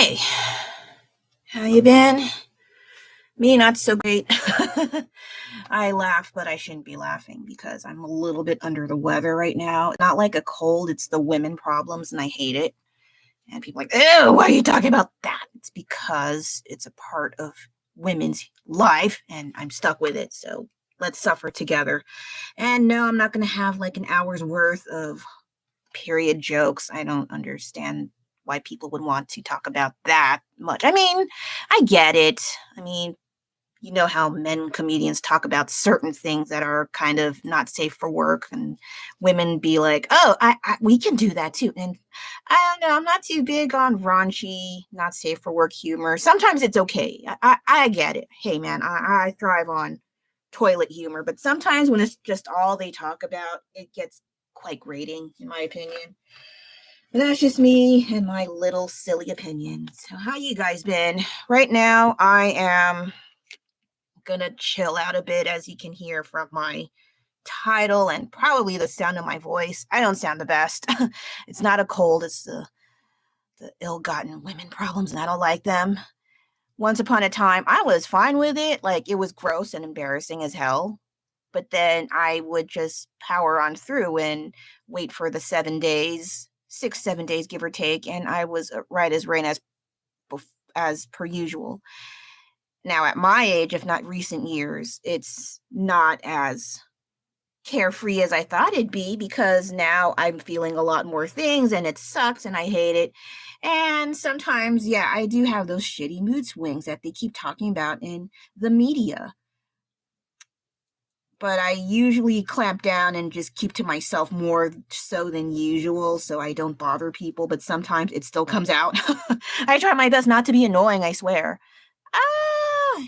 Hey, how you been? Me, not so great. I laugh, but I shouldn't be laughing because I'm a little bit under the weather right now. Not like a cold, it's the women problems, and I hate it. And people are like, ew, why are you talking about that? It's because it's a part of women's life, and I'm stuck with it. So let's suffer together. And no, I'm not going to have like an hour's worth of period jokes. I don't understand why people would want to talk about that much. I mean, I get it. I mean, you know how men comedians talk about certain things that are kind of not safe for work, and women be like, "Oh, we can do that too." And I don't know. I'm not too big on raunchy, not safe for work humor. Sometimes it's okay. I get it. Hey, man, I thrive on toilet humor, but sometimes when it's just all they talk about, it gets quite grating, in my opinion. And that's just me and my little silly opinion. So how you guys been? Right now, I am gonna chill out a bit, as you can hear from my title and probably the sound of my voice. I don't sound the best. It's not a cold, it's the ill-gotten women problems, and I don't like them. Once upon a time, I was fine with it. Like, it was gross and embarrassing as hell. But then I would just power on through and wait for the 7 days, 6, 7 days, give or take, and I was right as rain as per usual. Now, at my age, if not recent years, it's not as carefree as I thought it'd be, because now I'm feeling a lot more things and it sucks and I hate it. And sometimes, yeah, I do have those shitty mood swings that they keep talking about in the media. But I usually clamp down and just keep to myself more so than usual, so I don't bother people, but sometimes it still comes out. I try my best not to be annoying, I swear.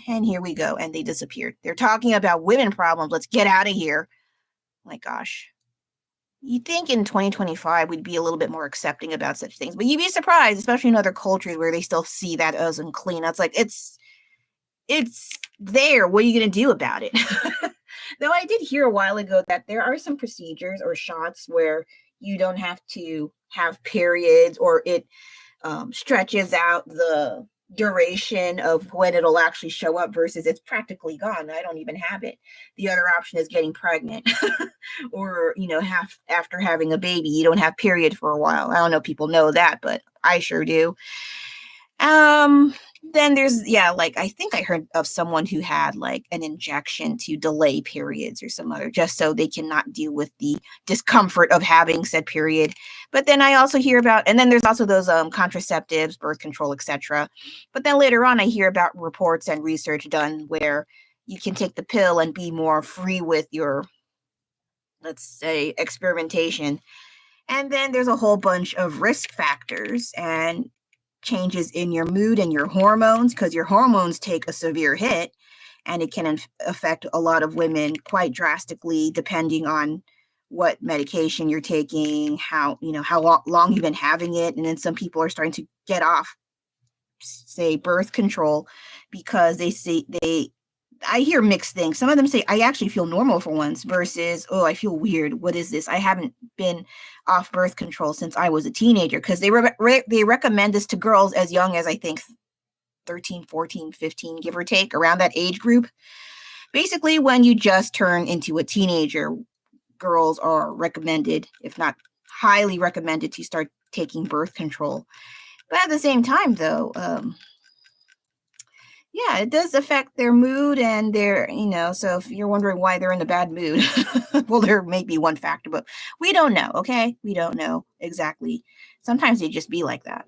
And here we go, and they disappeared. They're talking about women problems. Let's get out of here. My gosh. You'd think in 2025 we'd be a little bit more accepting about such things, but you'd be surprised, especially in other cultures where they still see that as unclean. It's like, it's there. What are you going to do about it? Though I did hear a while ago that there are some procedures or shots where you don't have to have periods, or it stretches out the duration of when it'll actually show up versus it's practically gone. I don't even have it. The other option is getting pregnant or, after having a baby, you don't have period for a while. I don't know if people know that, but I sure do. Then there's, like, I think I heard of someone who had like an injection to delay periods or some other, just so they cannot deal with the discomfort of having said period. But then I also hear about, and then there's also those contraceptives, birth control, etc. But then later on, I hear about reports and research done where you can take the pill and be more free with your, let's say, experimentation. And then there's a whole bunch of risk factors and changes in your mood and your hormones, because your hormones take a severe hit, and it can affect a lot of women quite drastically, depending on what medication you're taking, how long you've been having it. And then some people are starting to get off, say, birth control, because I hear mixed things. Some of them say, I actually feel normal for once, versus, oh, I feel weird. What is this? I haven't been off birth control since I was a teenager, because they recommend this to girls as young as, I think, 13, 14, 15, give or take, around that age group. Basically, when you just turn into a teenager, girls are recommended, if not highly recommended, to start taking birth control. But at the same time, though, yeah, it does affect their mood and their, so if you're wondering why they're in a bad mood, well, there may be one factor, but we don't know, okay? We don't know exactly. Sometimes they just be like that.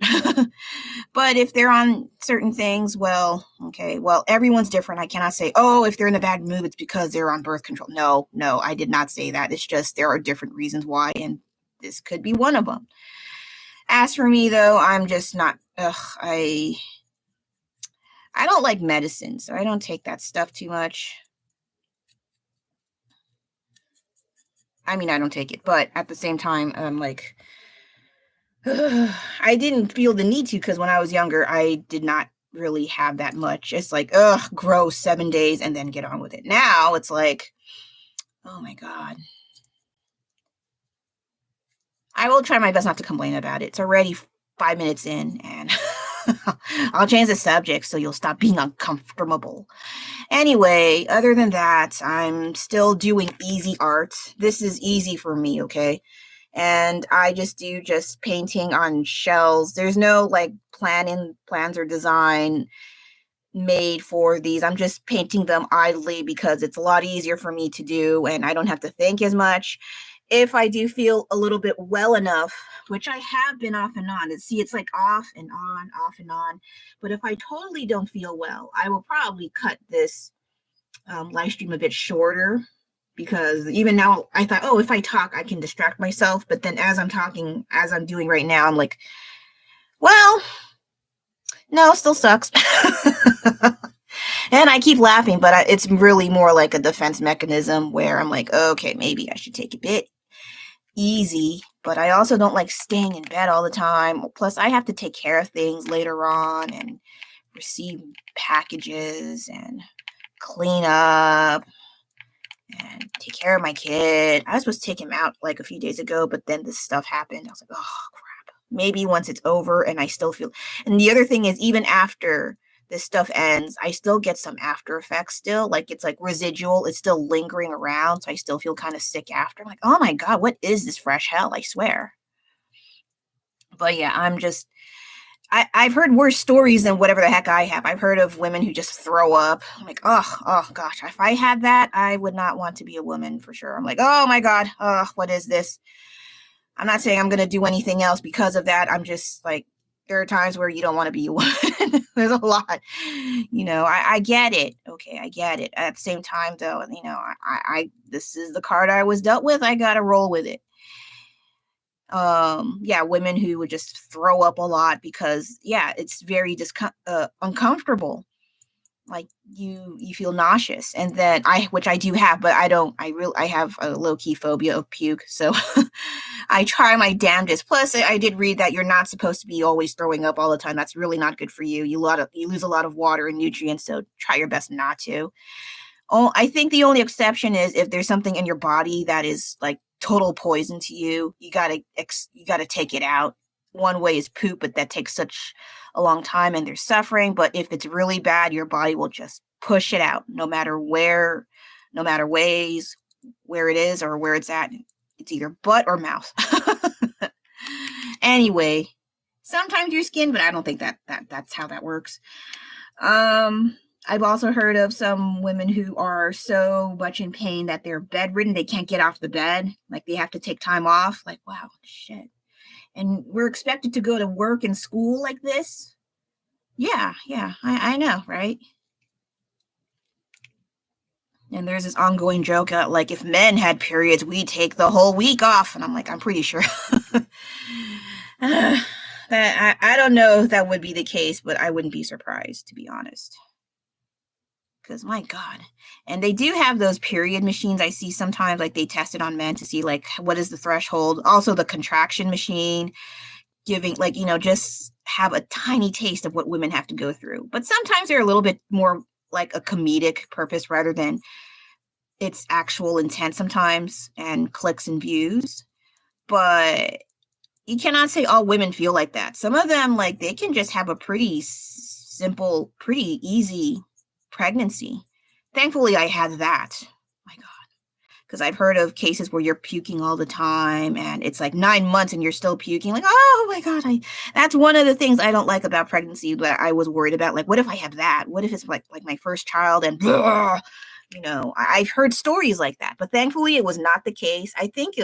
But if they're on certain things, well, okay, well, everyone's different. I cannot say, oh, if they're in a bad mood, it's because they're on birth control. No, I did not say that. It's just there are different reasons why, and this could be one of them. As for me, though, I'm just not, I don't like medicine, so I don't take that stuff too much. I mean, I don't take it, but at the same time, I'm like, I didn't feel the need to, because when I was younger, I did not really have that much. It's like, gross, 7 days, and then get on with it. Now it's like, oh my God. I will try my best not to complain about it. It's already 5 minutes in, and I'll change the subject so you'll stop being uncomfortable. Anyway, other than that, I'm still doing easy art. This is easy for me, okay? And I just do just painting on shells. There's no like plans or design made for these. I'm just painting them idly because it's a lot easier for me to do and I don't have to think as much. If I do feel a little bit well enough, which I have been off and on, see, it's like off and on, off and on. But if I totally don't feel well, I will probably cut this live stream a bit shorter, because even now I thought, oh, if I talk, I can distract myself. But then as I'm talking, as I'm doing right now, I'm like, well, no, still sucks. And I keep laughing, but it's really more like a defense mechanism where I'm like, okay, maybe I should take a bit easy. But I also don't like staying in bed all the time. Plus, I have to take care of things later on and receive packages and clean up and take care of my kid. I was supposed to take him out like a few days ago, but then this stuff happened. I was like, oh, crap. Maybe once it's over and I still feel. And the other thing is, even after this stuff ends, I still get some after effects still. Like, it's like residual. It's still lingering around. So I still feel kind of sick after. I'm like, oh my God, what is this fresh hell? I swear. But yeah, I've heard worse stories than whatever the heck I have. I've heard of women who just throw up. I'm like, oh gosh, if I had that, I would not want to be a woman for sure. I'm like, oh my God, what is this? I'm not saying I'm going to do anything else because of that. I'm just like, there are times where you don't want to be a woman. There's a lot, I get it. Okay, I get it. At the same time, though, this is the card I was dealt with. I got to roll with it. Women who would just throw up a lot because, it's very uncomfortable. Like you feel nauseous, and then which I do have, but I have a low-key phobia of puke, so I try my damnedest. Plus, I did read that you're not supposed to be always throwing up all the time. That's really not good for you. You lose a lot of water and nutrients, so try your best not to. Oh, I think the only exception is if there's something in your body that is like total poison to you. You gotta take it out. One way is poop, but that takes such a long time and there's suffering. But if it's really bad, your body will just push it out, no matter where, no matter ways, where it is or where it's at. It's either butt or mouth. Anyway, sometimes your skin, but I don't think that's how that works. I've also heard of some women who are so much in pain that they're bedridden. They can't get off the bed. Like they have to take time off. Like, wow, shit. And we're expected to go to work and school like this. Yeah, I know, right? And there's this ongoing joke like if men had periods, we'd take the whole week off. And I'm like, I'm pretty sure. I don't know if that would be the case, but I wouldn't be surprised, to be honest. Because my God. And they do have those period machines I see sometimes, like they test it on men to see like what is the threshold. Also the contraction machine, giving like, just have a tiny taste of what women have to go through. But sometimes they're a little bit more like a comedic purpose rather than its actual intent sometimes and clicks and views. But you cannot say all women feel like that. Some of them, like, they can just have a pretty simple, pretty easy pregnancy. Thankfully, I had that. My God. Because I've heard of cases where you're puking all the time and it's like 9 months and you're still puking. Like, oh my God. That's one of the things I don't like about pregnancy that I was worried about. Like, what if I have that? What if it's like my first child and I've heard stories like that, but thankfully it was not the case. I think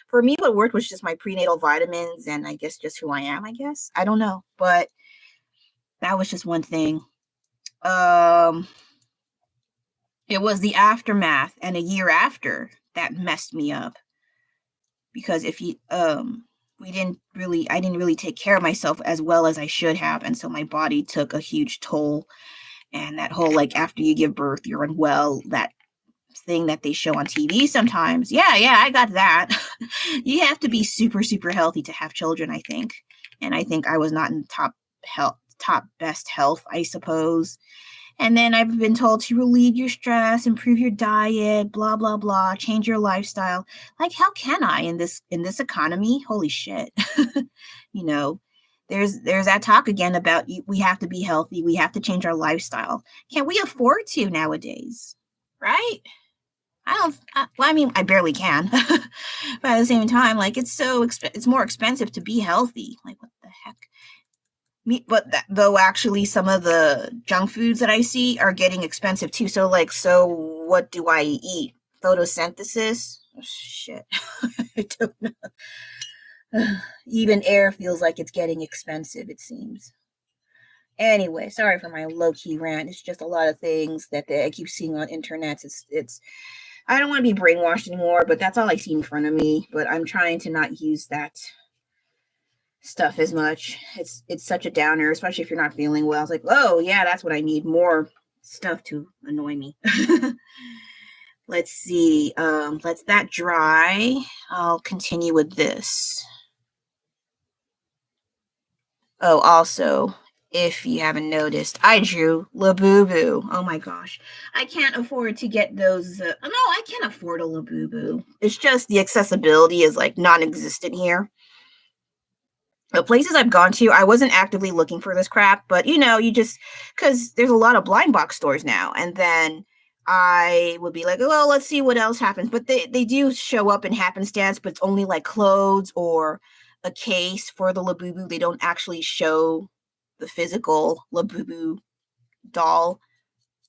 for me, what worked was just my prenatal vitamins and I guess just who I am, I guess. I don't know, but that was just one thing. It was the aftermath and a year after that messed me up because I didn't really take care of myself as well as I should have. And so my body took a huge toll. And that whole, like, after you give birth, you're unwell, that thing that they show on TV sometimes. Yeah, I got that. You have to be super, super healthy to have children, I think. And I think I was not in top best health, I suppose. And then I've been told to relieve your stress, improve your diet, blah, blah, blah, change your lifestyle. Like, how can I in this economy? Holy shit. there's that talk again about we have to be healthy, we have to change our lifestyle. Can we afford to nowadays? Right? Well, I mean, I barely can. But at the same time, like, it's more expensive to be healthy. Like, what the heck? But though actually some of the junk foods that I see are getting expensive too. So like, so what do I eat? Photosynthesis? Oh, shit. I don't know. Even air feels like it's getting expensive, it seems. Anyway, sorry for my low-key rant. It's just a lot of things that I keep seeing on internet. It's I don't want to be brainwashed anymore, but that's all I see in front of me. But I'm trying to not use that stuff as much. It's such a downer, especially if you're not feeling well. It's like, oh yeah, that's what I need, more stuff to annoy me. Let's see. Let that dry. I'll continue with this. Oh, also, if you haven't noticed, I drew Labubu. Oh my gosh. I can't afford to get those. No, I can't afford a Labubu. It's just the accessibility is like non-existent here. The places I've gone to, I wasn't actively looking for this crap, but you just, because there's a lot of blind box stores now. And then I would be like, well, let's see what else happens. But they do show up in happenstance, but it's only like clothes or a case for the Labubu. They don't actually show the physical Labubu doll.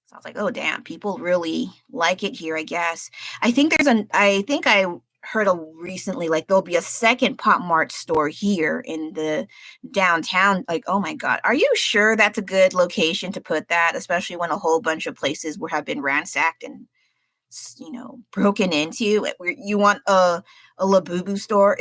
So I was like, oh damn, people really like it here, I guess. I think I heard recently, like, there'll be a second Pop Mart store here in the downtown. Like, oh my God, are you sure that's a good location to put that? Especially when a whole bunch of places have been ransacked and broken into. You want a Labubu store?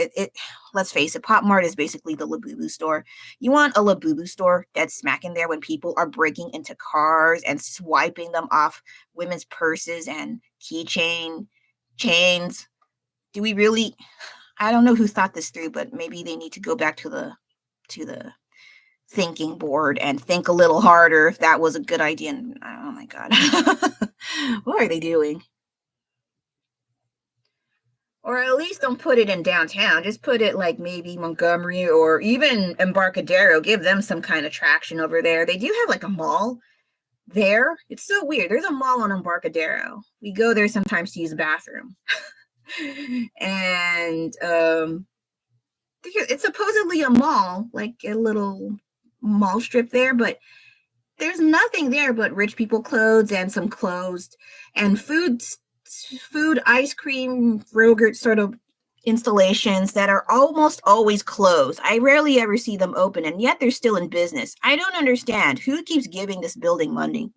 Let's face it, Pop Mart is basically the Labubu store. You want a Labubu store that's smacking there when people are breaking into cars and swiping them off women's purses and chains. Do we really? I don't know who thought this through, but maybe they need to go back to the thinking board and think a little harder if that was a good idea. And, oh my God. What are they doing? Or at least don't put it in downtown. Just put it like maybe Montgomery or even Embarcadero. Give them some kind of traction over there. They do have like a mall there. It's so weird. There's a mall on Embarcadero. We go there sometimes to use the bathroom. And it's supposedly a mall, like a little mall strip there, but there's nothing there but rich people clothes and some closed and food, ice cream, yogurt sort of installations that are almost always closed. I rarely ever see them open, and yet they're still in business. I don't understand who keeps giving this building money.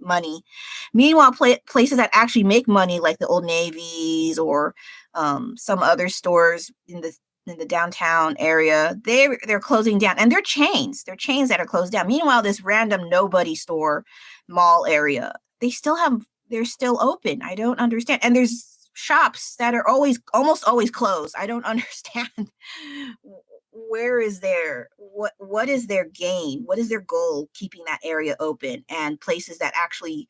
Meanwhile, places that actually make money, like the Old Navy's or some other stores in the downtown area, they're closing down, and they're chains that are closed down. Meanwhile, this random nobody store mall area, they're still open. I don't understand. And there's shops that are almost always closed. I don't understand. What is their gain? What is their goal keeping that area open, and places that actually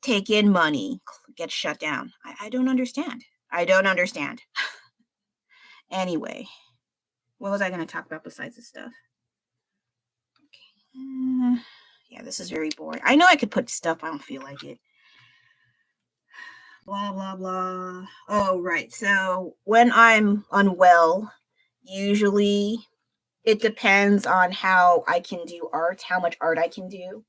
take in money get shut down? I don't understand. Anyway, what was I going to talk about besides this stuff? Okay. Yeah, this is very boring. I know I could put stuff. I don't feel like it. Blah, blah, blah. Oh, right. So when I'm unwell, usually it depends on how I can do art, how much art I can do.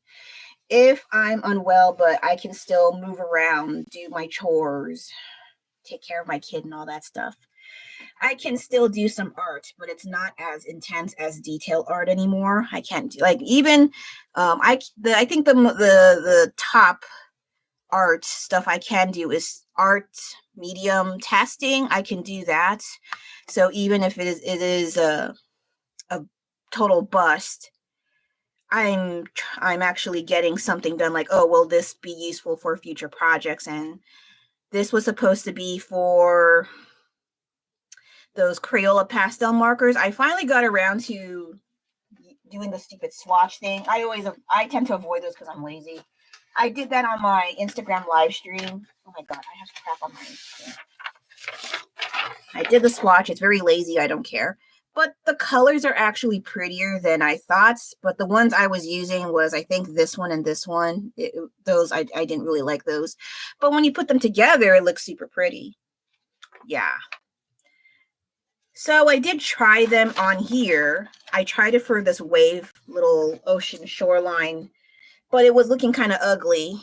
If I'm unwell, but I can still move around, do my chores, take care of my kid and all that stuff, I can still do some art, but it's not as intense as detail art anymore. I can't do, like, even I think the top art stuff I can do is art medium testing. I can do that. So even if it is a total bust, I'm actually getting something done, like, oh, will this be useful for future projects? And this was supposed to be for those Crayola pastel markers. I finally got around to doing the stupid swatch thing. I tend to avoid those because I'm lazy. I did that on my Instagram live stream. Oh my God, I have crap on my screen. I did the swatch. It's very lazy. I don't care. but the colors are actually prettier than I thought. But the ones I was using was, I think, this one and this one. Those, I didn't really like those. But when you put them together, it looks super pretty. Yeah. So I did try them on here. I tried it for this wave little ocean shoreline, but it was looking kind of ugly.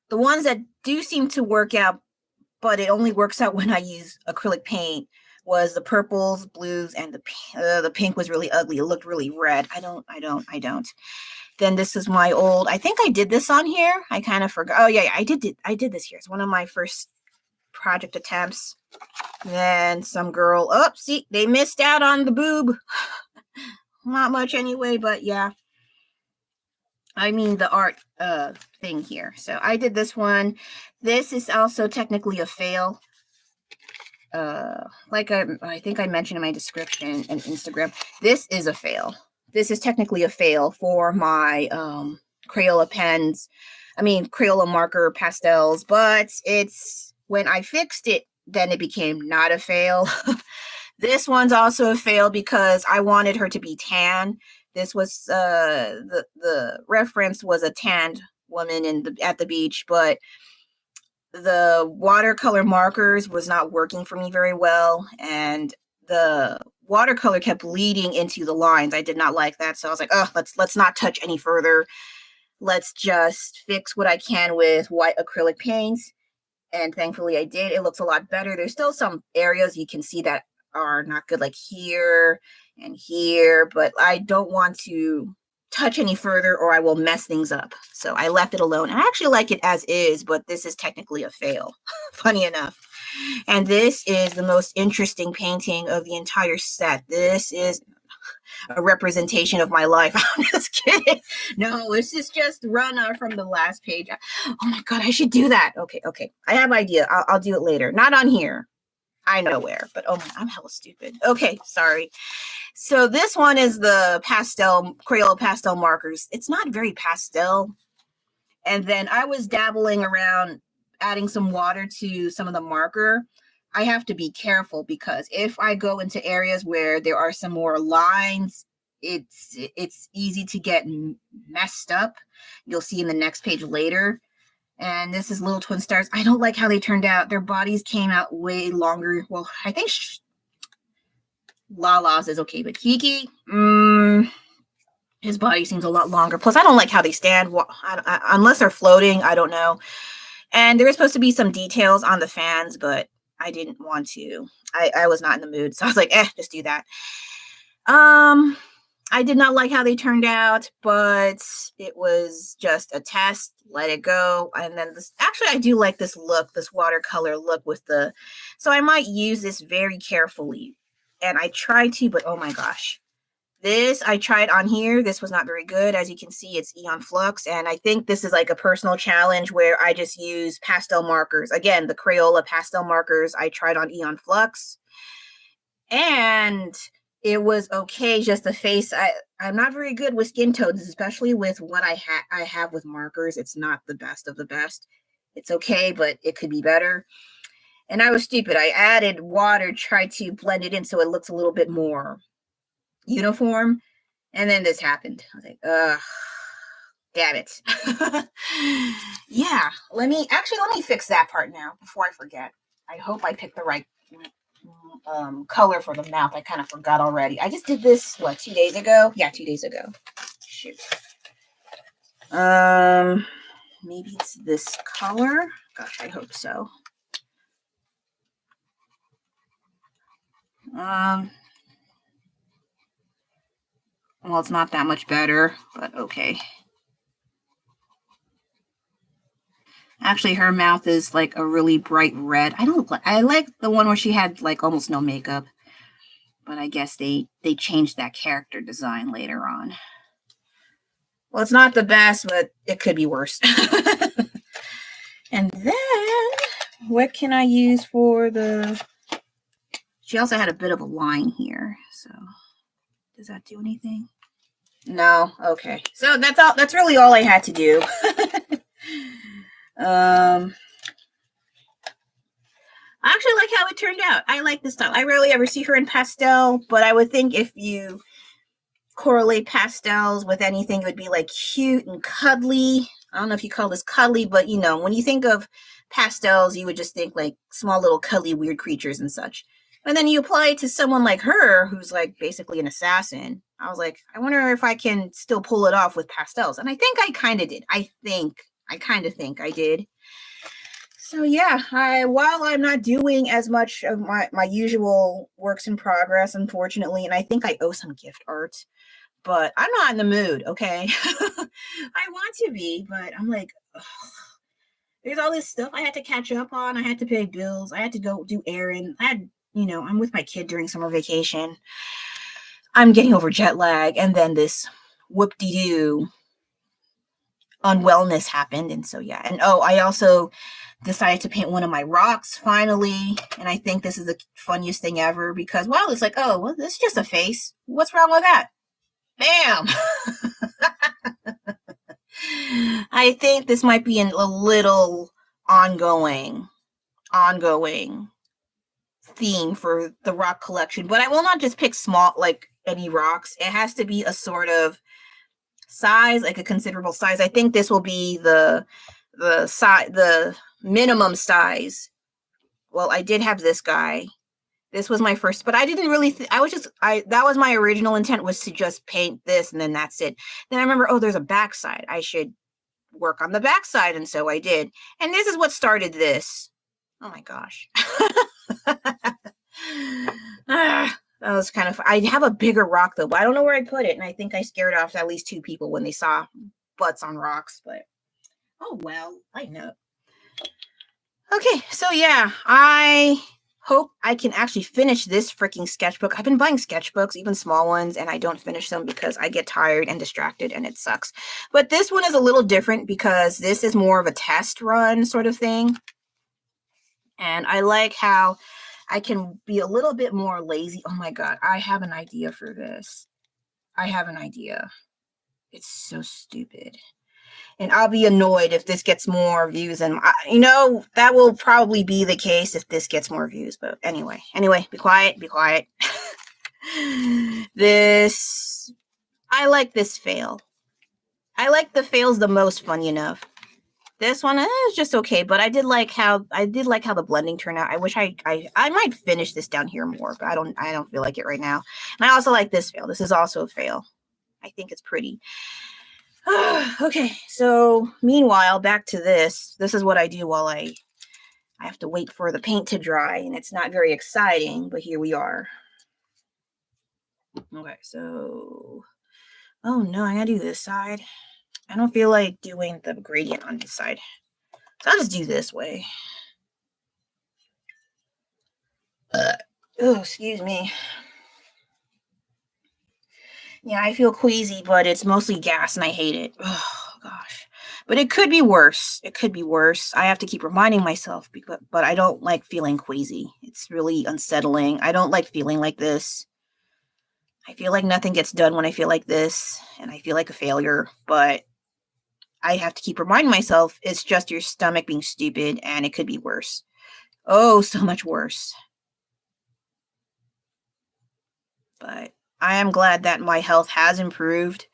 The ones that do seem to work out, but it only works out when I use acrylic paint, was the purples, blues, and the pink was really ugly. It looked really red. I don't. Then this is my old, I think I did this on here. I kind of forgot. Oh yeah, I did this here. It's one of my first project attempts. Then some girl, oh, see, they missed out on the boob. Not much anyway, but yeah. I mean the art thing here. So I did this one. This is also technically a fail. Like I think I mentioned in my description and Instagram, this is a fail. This is technically a fail for my Crayola pens. I mean, Crayola marker pastels, but it's when I fixed it, then it became not a fail. This one's also a fail because I wanted her to be tan. This was the reference was a tanned woman at the beach, but the watercolor markers was not working for me very well, and the watercolor kept bleeding into the lines. I did not like that, so I was like, oh, let's not touch any further. Let's just fix what I can with white acrylic paints. And thankfully I did. It looks a lot better. There's still some areas you can see that are not good, like here and here, but I don't want to touch any further or I will mess things up. So I left it alone. And I actually like it as is, but this is technically a fail, funny enough. And this is the most interesting painting of the entire set. This is a representation of my life. I'm just kidding. No, this is just run from the last page. Oh my God, I should do that. Okay. I have an idea. I'll do it later. Not on here. I know where, but oh my, I'm hella stupid. Okay, sorry. So this one is the Crayola pastel markers. It's not very pastel. And then I was dabbling around adding some water to some of the marker. I have to be careful because if I go into areas where there are some more lines, it's easy to get messed up. You'll see in the next page later. And this is Little Twin Stars. I don't like how they turned out. Their bodies came out way longer. Well, I think Lala's is okay, but Kiki, his body seems a lot longer. Plus, I don't like how they stand. Unless they're floating, I don't know. And there was supposed to be some details on the fans, but I didn't want to. I was not in the mood, so I was like, just do that. I did not like how they turned out, but it was just a test. Let it go. And then actually, I do like this look, this watercolor look so I might use this very carefully. And I tried to, but oh my gosh. This I tried on here. This was not very good. As you can see, it's Eon Flux. And I think this is like a personal challenge where I just use pastel markers. Again, the Crayola pastel markers I tried on Eon Flux. And it was okay, just the face. I'm not very good with skin tones, especially with what I have with markers. It's not the best of the best. It's okay, but it could be better. And I was stupid. I added water, tried to blend it in so it looks a little bit more uniform. And then this happened. I was like, ugh, damn it. Yeah, let me fix that part now before I forget. I hope I picked the right color for the mouth. I kind of forgot already. I just did this 2 days ago. Yeah, 2 days ago. Shoot. Maybe it's this color. Gosh, I hope so. Well, it's not that much better, but okay. Actually, her mouth is like a really bright red. I like the one where she had like almost no makeup, but I guess they changed that character design later on. Well, it's not the best, but it could be worse. And then what can I use for she also had a bit of a line here. So does that do anything? No. Okay. So that's really all I had to do. I actually like how it turned out. I like this style. I rarely ever see her in pastel, but I would think if you correlate pastels with anything, it would be like cute and cuddly. I don't know if you call this cuddly, but you know, when you think of pastels, you would just think like small little cuddly weird creatures and such. And then you apply it to someone like her, who's like basically an assassin. I was like, I wonder if I can still pull it off with pastels. And I think I kind of did. I kind of think I did. So yeah, while I'm not doing as much of my usual works in progress, unfortunately, and I think I owe some gift art, but I'm not in the mood, okay? I want to be, but I'm like, ugh, there's all this stuff I had to catch up on. I had to pay bills. I had to go do errands. I'm with my kid during summer vacation. I'm getting over jet lag, and then this whoop-de-doo unwellness happened, and so yeah. And oh, I also decided to paint one of my rocks finally, and I think this is the funniest thing ever because, well, it's like, oh, well, this is just a face. What's wrong with that? Bam! I think this might be a little ongoing theme for the rock collection, but I will not just pick small, like any rocks. It has to be a sort of size, like a considerable size. I think this will be the size, the minimum size. Well, I did have this guy. This was my first, but I didn't really, that was my original intent, was to just paint this and then that's it. Then I remember, oh, there's a backside. I should work on the backside. And so I did. And this is what started this. Oh my gosh. That was kind of, I have a bigger rock though, but I don't know where I put it. And I think I scared off at least 2 people when they saw butts on rocks, but oh well, I know. Okay, so yeah, I hope I can actually finish this freaking sketchbook. I've been buying sketchbooks, even small ones, and I don't finish them because I get tired and distracted and it sucks. But this one is a little different because this is more of a test run sort of thing. And I like how I can be a little bit more lazy. Oh my God, I have an idea for this. I have an idea. It's so stupid. And I'll be annoyed if this gets more views. And, that will probably be the case if this gets more views. But anyway, be quiet. I like this fail. I like the fails the most, funny enough. This one is just okay, but I did like how the blending turned out. I wish I might finish this down here more, but I don't feel like it right now. And I also like this fail. This is also a fail. I think it's pretty. Okay, so meanwhile, back to this. This is what I do while I have to wait for the paint to dry, and it's not very exciting, but here we are. Okay, so, oh no, I gotta do this side. I don't feel like doing the gradient on this side, so I'll just do this way. Oh, excuse me. Yeah, I feel queasy, but it's mostly gas, and I hate it. Oh, gosh. But it could be worse. I have to keep reminding myself, but I don't like feeling queasy. It's really unsettling. I don't like feeling like this. I feel like nothing gets done when I feel like this, and I feel like a failure, but I have to keep reminding myself it's just your stomach being stupid, and it could be worse. Oh, so much worse. But I am glad that my health has improved,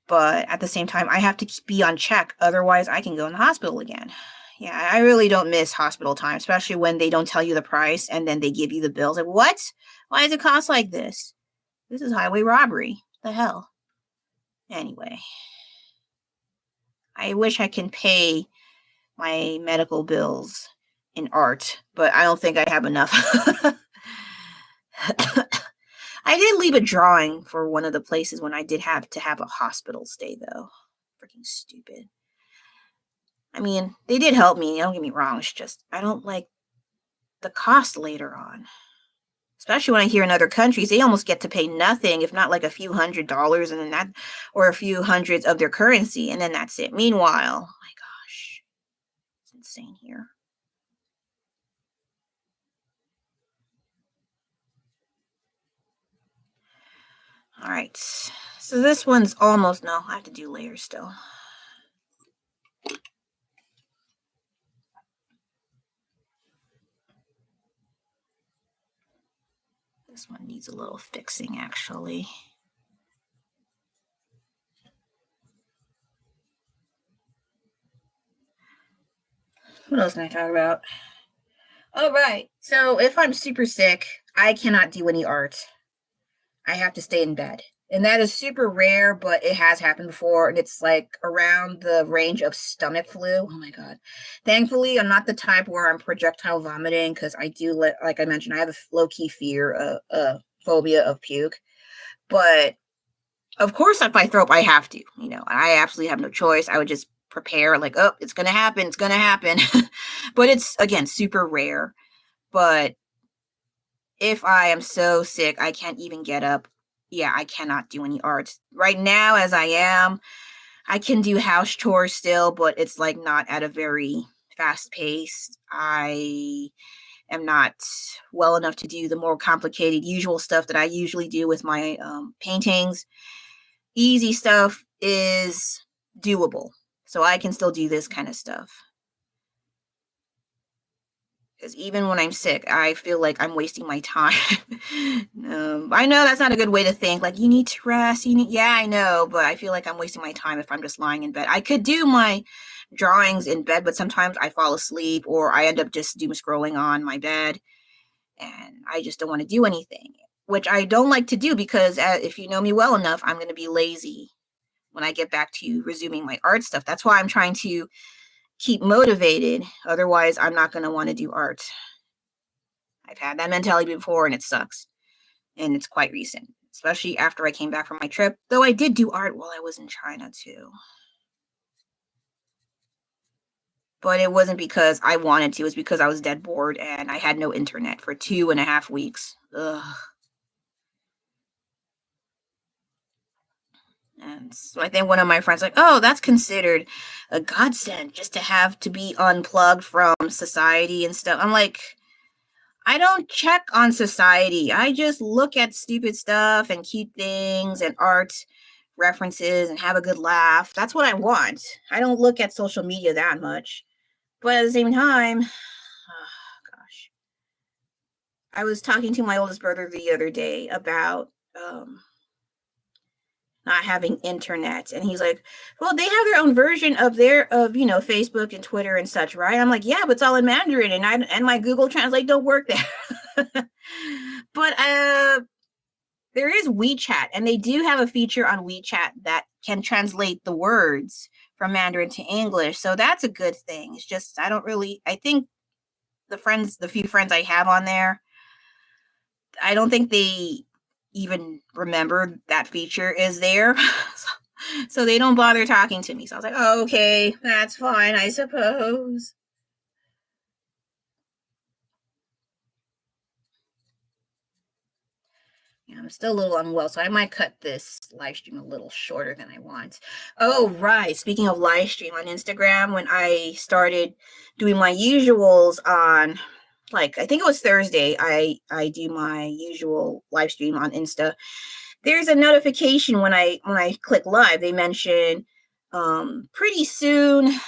but at the same time, I have to be on check. Otherwise, I can go in the hospital again. Yeah, I really don't miss hospital time, especially when they don't tell you the price and then they give you the bills. Like, what? Why does it cost like this? This is highway robbery. What the hell? Anyway, I wish I can pay my medical bills in art, but I don't think I have enough. I did leave a drawing for one of the places when I did have to have a hospital stay, though. Freaking stupid. I mean, they did help me, don't get me wrong. It's just, I don't like the cost later on. Especially when I hear in other countries, they almost get to pay nothing, if not like a few $100s, and then that, or a few hundreds of their currency, and then that's it. Meanwhile, oh my gosh, it's insane here. All right, so this one's almost, no, I have to do layers still. This one needs a little fixing, actually. What else can I talk about? All right. So if I'm super sick, I cannot do any art. I have to stay in bed. And that is super rare, but it has happened before. And it's like around the range of stomach flu. Oh my God. Thankfully, I'm not the type where I'm projectile vomiting because I do, like I mentioned, I have a low-key fear, phobia of puke. But of course, if I throw up, I have to, I absolutely have no choice. I would just prepare like, oh, it's going to happen. It's going to happen. But it's, again, super rare. But if I am so sick, I can't even get up. Yeah, I cannot do any arts. Right now, as I am, I can do house chores still, but it's like not at a very fast pace. I am not well enough to do the more complicated usual stuff that I usually do with my paintings. Easy stuff is doable. So I can still do this kind of stuff. Because even when I'm sick, I feel like I'm wasting my time. I know that's not a good way to think. Like, you need to rest. Yeah, I know. But I feel like I'm wasting my time if I'm just lying in bed. I could do my drawings in bed, but sometimes I fall asleep or I end up just doom scrolling on my bed. And I just don't want to do anything, which I don't like to do because if you know me well enough, I'm going to be lazy when I get back to resuming my art stuff. That's why I'm trying to keep motivated. Otherwise, I'm not going to want to do art. I've had that mentality before and it sucks. And it's quite recent, especially after I came back from my trip. Though I did do art while I was in China too. But it wasn't because I wanted to. It was because I was dead bored and I had no internet for 2.5 weeks. Ugh. And so I think one of my friends like, oh, that's considered a godsend just to have to be unplugged from society and stuff. I'm like, I don't check on society. I just look at stupid stuff and cute things and art references and have a good laugh. That's what I want. I don't look at social media that much. But at the same time, oh gosh. I was talking to my oldest brother the other day about not having internet, and he's like, well, they have their own version of Facebook and Twitter and such, right? I'm like, yeah, but it's all in Mandarin, and my Google Translate don't work there. But there is WeChat, and they do have a feature on WeChat that can translate the words from Mandarin to English, so that's a good thing. It's just I think the few friends I have on there, I don't think they even remember that feature is there. So they don't bother talking to me. So I was like, oh, okay, that's fine, I suppose. Yeah, I'm still a little unwell, so I might cut this live stream a little shorter than I want. Oh, right. Speaking of live stream on Instagram, when I started doing my usuals on, like, I think it was Thursday, I do my usual live stream on Insta. There's a notification when I click live. They mention pretty soon.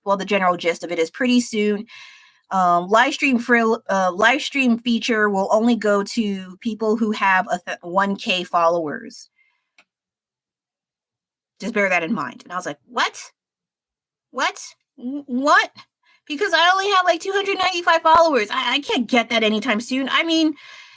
Well, the general gist of it is pretty soon. Live stream feature will only go to people who have 1K followers. Just bear that in mind. And I was like, what? Because I only have like 295 followers. I can't get that anytime soon. I mean,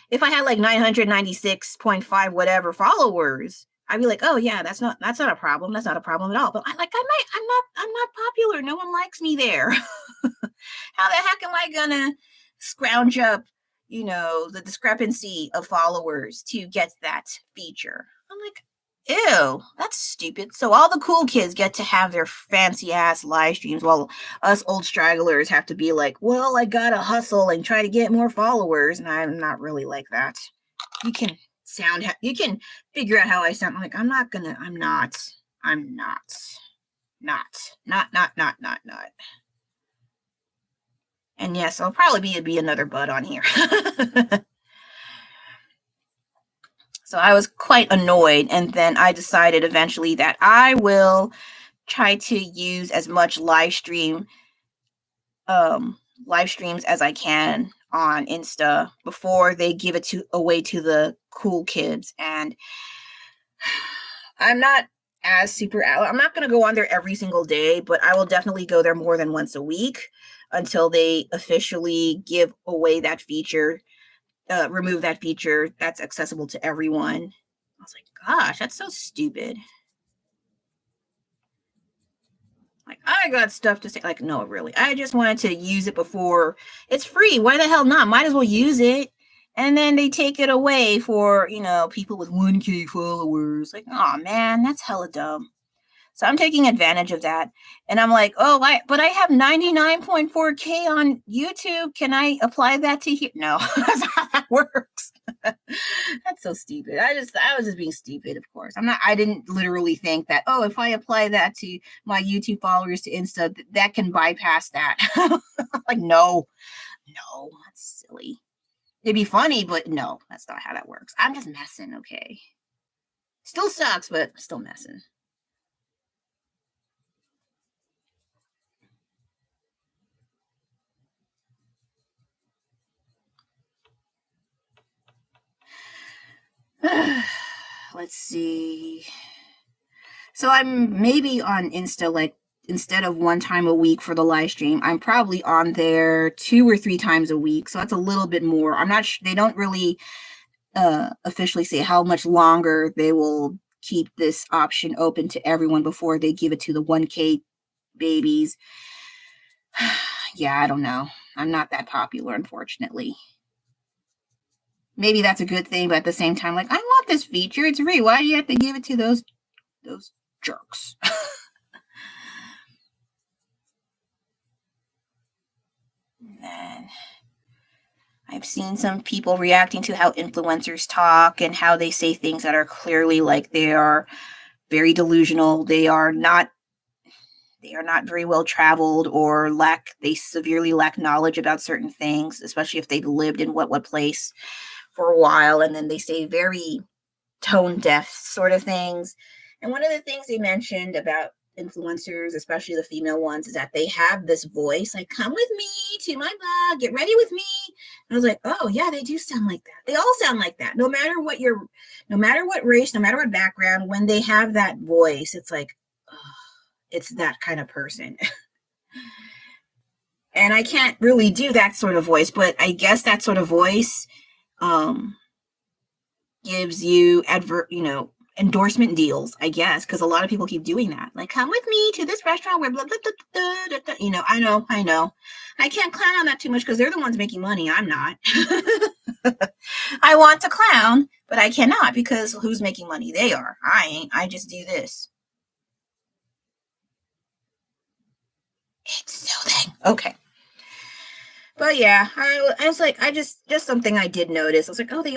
if I had like 996.5 whatever followers, I'd be like, oh yeah, that's not a problem. That's not a problem at all. But I'm not popular. No one likes me there. How the heck am I gonna scrounge up, the discrepancy of followers to get that feature? I'm like, ew, that's stupid. So all the cool kids get to have their fancy ass live streams while us old stragglers have to be like, well, I gotta hustle and try to get more followers. And I'm not really like that. You can figure out how I sound. I'm like, I'm not. And yes, I'll probably be another bud on here. So I was quite annoyed. And then I decided eventually that I will try to use as much live streams as I can on Insta before they give it away to the cool kids. And I'm not I'm not going to go on there every single day, but I will definitely go there more than once a week until they officially give away that feature, remove that feature that's accessible to everyone. I was like, gosh, that's so stupid. Like, I got stuff to say. Like, no, really. I just wanted to use it before. It's free. Why the hell not? Might as well use it. And then they take it away for, people with 1K followers. Like, oh man, that's hella dumb. So I'm taking advantage of that. And I'm like, but I have 99.4K on YouTube. Can I apply that to here? No, that's how that works. That's so stupid. I was just being stupid, of course. I didn't literally think that, if I apply that to my YouTube followers to Insta, that can bypass that. Like, no, that's silly. It'd be funny, but no, that's not how that works. I'm just messing, okay? Still sucks, but still messing. Let's see. So I'm maybe on Insta, like, instead of one time a week for the live stream, I'm probably on there 2 or 3 times a week. So that's a little bit more. I'm not they don't really officially say how much longer they will keep this option open to everyone before they give it to the 1K babies. Yeah, I don't know. I'm not that popular, unfortunately. Maybe that's a good thing, but at the same time, like, I want this feature. It's free. Why do you have to give it to those jerks? Man, I've seen some people reacting to how influencers talk and how they say things that are clearly like they are very delusional. They are not very well traveled, or they severely lack knowledge about certain things, especially if they've lived in what place for a while, and then they say very tone deaf sort of things. And one of the things they mentioned about influencers, especially the female ones, is that they have this voice like, come with me to my blog, get ready with me. And I was like, oh yeah, they do sound like that. They all sound like that. No matter what race, no matter what background, when they have that voice, it's like, it's that kind of person. And I can't really do that sort of voice, but I guess that sort of voice gives you endorsement deals, I guess, because a lot of people keep doing that. Like, come with me to this restaurant where blah, blah, blah, blah, blah, blah. I know. I can't clown on that too much because they're the ones making money. I'm not. I want to clown, but I cannot because who's making money? They are. I ain't. I just do this. It's soothing. Okay. But yeah, I was like, just something I did notice. I was like, oh, they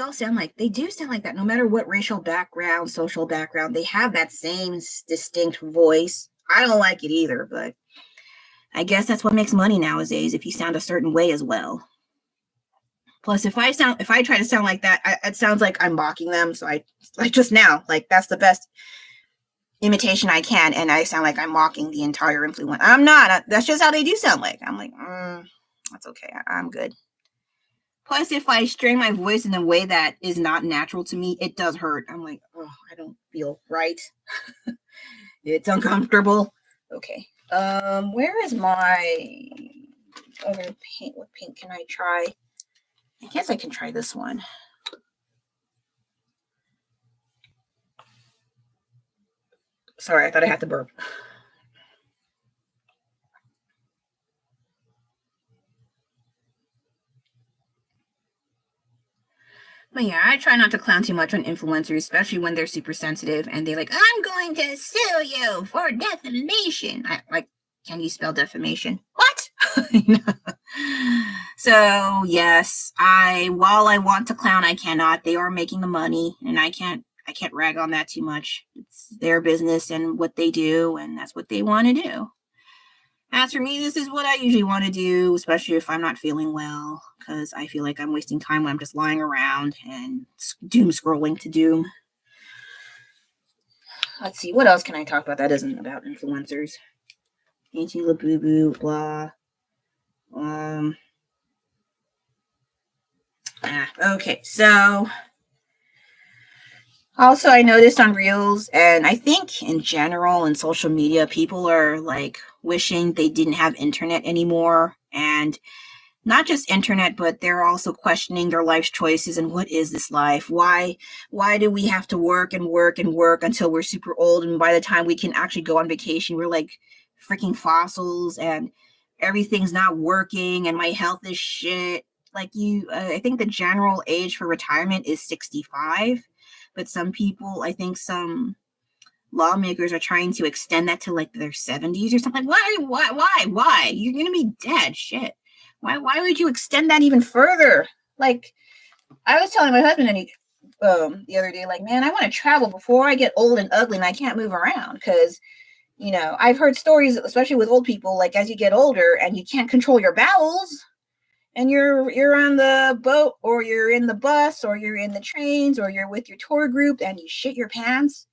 do sound like that. No matter what racial background, social background, they have that same distinct voice. I don't like it either, but I guess that's what makes money nowadays, if you sound a certain way as well. Plus, if I try to sound like that, it sounds like I'm mocking them. So I, like just now, like that's the best imitation I can, and I sound like I'm mocking the entire influence. I'm not. That's just how they do sound like. I'm like, that's okay. I'm good. Plus, if I strain my voice in a way that is not natural to me, it does hurt. I'm like, oh, I don't feel right. It's uncomfortable. Okay. Where is my other paint? What paint can I try? I guess I can try this one. Sorry, I thought I had to burp. But yeah, I try not to clown too much on influencers, especially when they're super sensitive and they're like, I'm going to sue you for defamation. Can you spell defamation? What? So yes, while I want to clown, I cannot. They are making the money, and I can't rag on that too much. It's their business and what they do, and that's what they want to do. As for me, this is what I usually want to do, especially if I'm not feeling well, because I feel like I'm wasting time when I'm just lying around and doom scrolling to doom. Let's see, what else can I talk about that isn't about influencers? Auntie La Boo Boo, blah. Okay, so also I noticed on Reels, and I think in general in social media, people are like wishing they didn't have internet anymore. And not just internet, but they're also questioning their life's choices and what is this life? Why do we have to work and work and work until we're super old, and by the time we can actually go on vacation, we're like freaking fossils and everything's not working and my health is shit. Like I think the general age for retirement is 65, but some people, I think some lawmakers are trying to extend that to like their 70s or something. Why? You're gonna be dead. Shit. Why would you extend that even further? Like, I was telling my husband the other day, like, man, I want to travel before I get old and ugly and I can't move around. Because I've heard stories, especially with old people, like as you get older and you can't control your bowels, and you're on the boat or you're in the bus or you're in the trains or you're with your tour group and you shit your pants.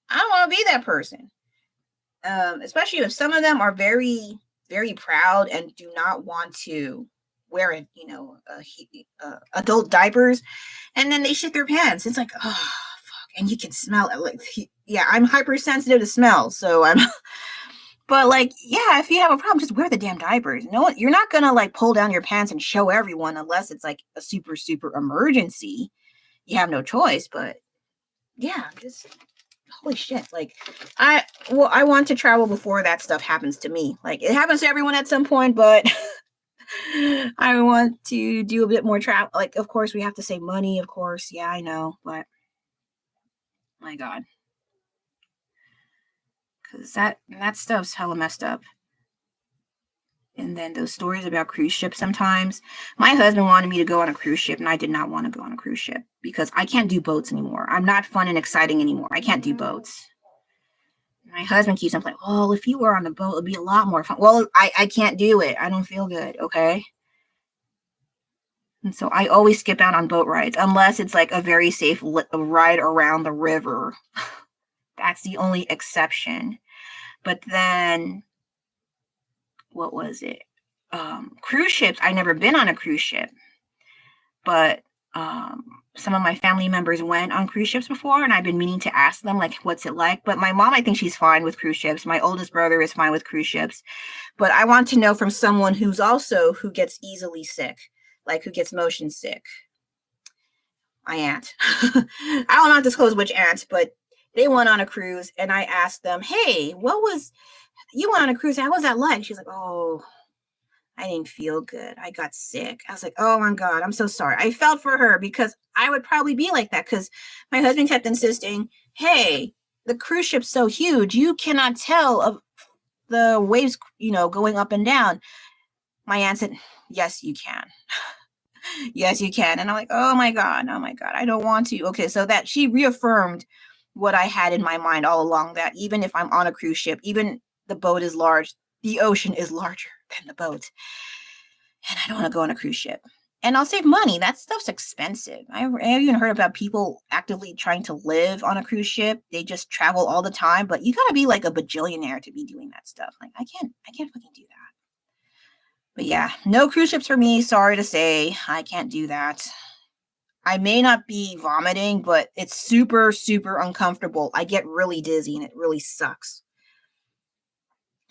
I don't want to be that person. Especially if some of them are very, very proud and do not want to wear adult diapers, and then they shit their pants. It's like, oh fuck, and you can smell it. Like, yeah, I'm hypersensitive to smell, so I'm. But like, yeah, if you have a problem, just wear the damn diapers. No, you're not gonna like pull down your pants and show everyone unless it's like a super, super emergency. You have no choice, but yeah, just holy shit. Like, I want to travel before that stuff happens to me. Like, it happens to everyone at some point, but I want to do a bit more travel. Like, of course, we have to save money, of course. Yeah, I know, but my God. Because that stuff's hella messed up. And then those stories about cruise ships sometimes. My husband wanted me to go on a cruise ship, and I did not want to go on a cruise ship because I can't do boats anymore. I'm not fun and exciting anymore. I can't do boats. My husband keeps on like, well, if you were on the boat, it'd be a lot more fun. Well, I can't do it. I don't feel good. Okay. And so I always skip out on boat rides unless it's like a very safe ride around the river. That's the only exception. But then, what was it? Cruise ships. I've never been on a cruise ship, but some of my family members went on cruise ships before, and I've been meaning to ask them, like, what's it like? But my mom, I think she's fine with cruise ships. My oldest brother is fine with cruise ships. But I want to know from someone who gets easily sick, like who gets motion sick. My aunt. I will not disclose which aunt, but they went on a cruise, and I asked them, hey, you went on a cruise, how was that like? She's like, oh, I didn't feel good. I got sick. I was like, oh my God, I'm so sorry. I felt for her because I would probably be like that because my husband kept insisting, hey, the cruise ship's so huge, you cannot tell of the waves, going up and down. My aunt said, yes, you can. Yes, you can. And I'm like, oh my God, I don't want to. Okay, so that she reaffirmed what I had in my mind all along, that even if I'm on a cruise ship, even the boat is large, the ocean is larger than the boat. And I don't want to go on a cruise ship. And I'll save money. That stuff's expensive. I've even heard about people actively trying to live on a cruise ship. They just travel all the time, but you gotta be like a bajillionaire to be doing that stuff. Like, I can't fucking do that. But yeah, no cruise ships for me. Sorry to say, I can't do that. I may not be vomiting, but it's super, super uncomfortable. I get really dizzy and it really sucks.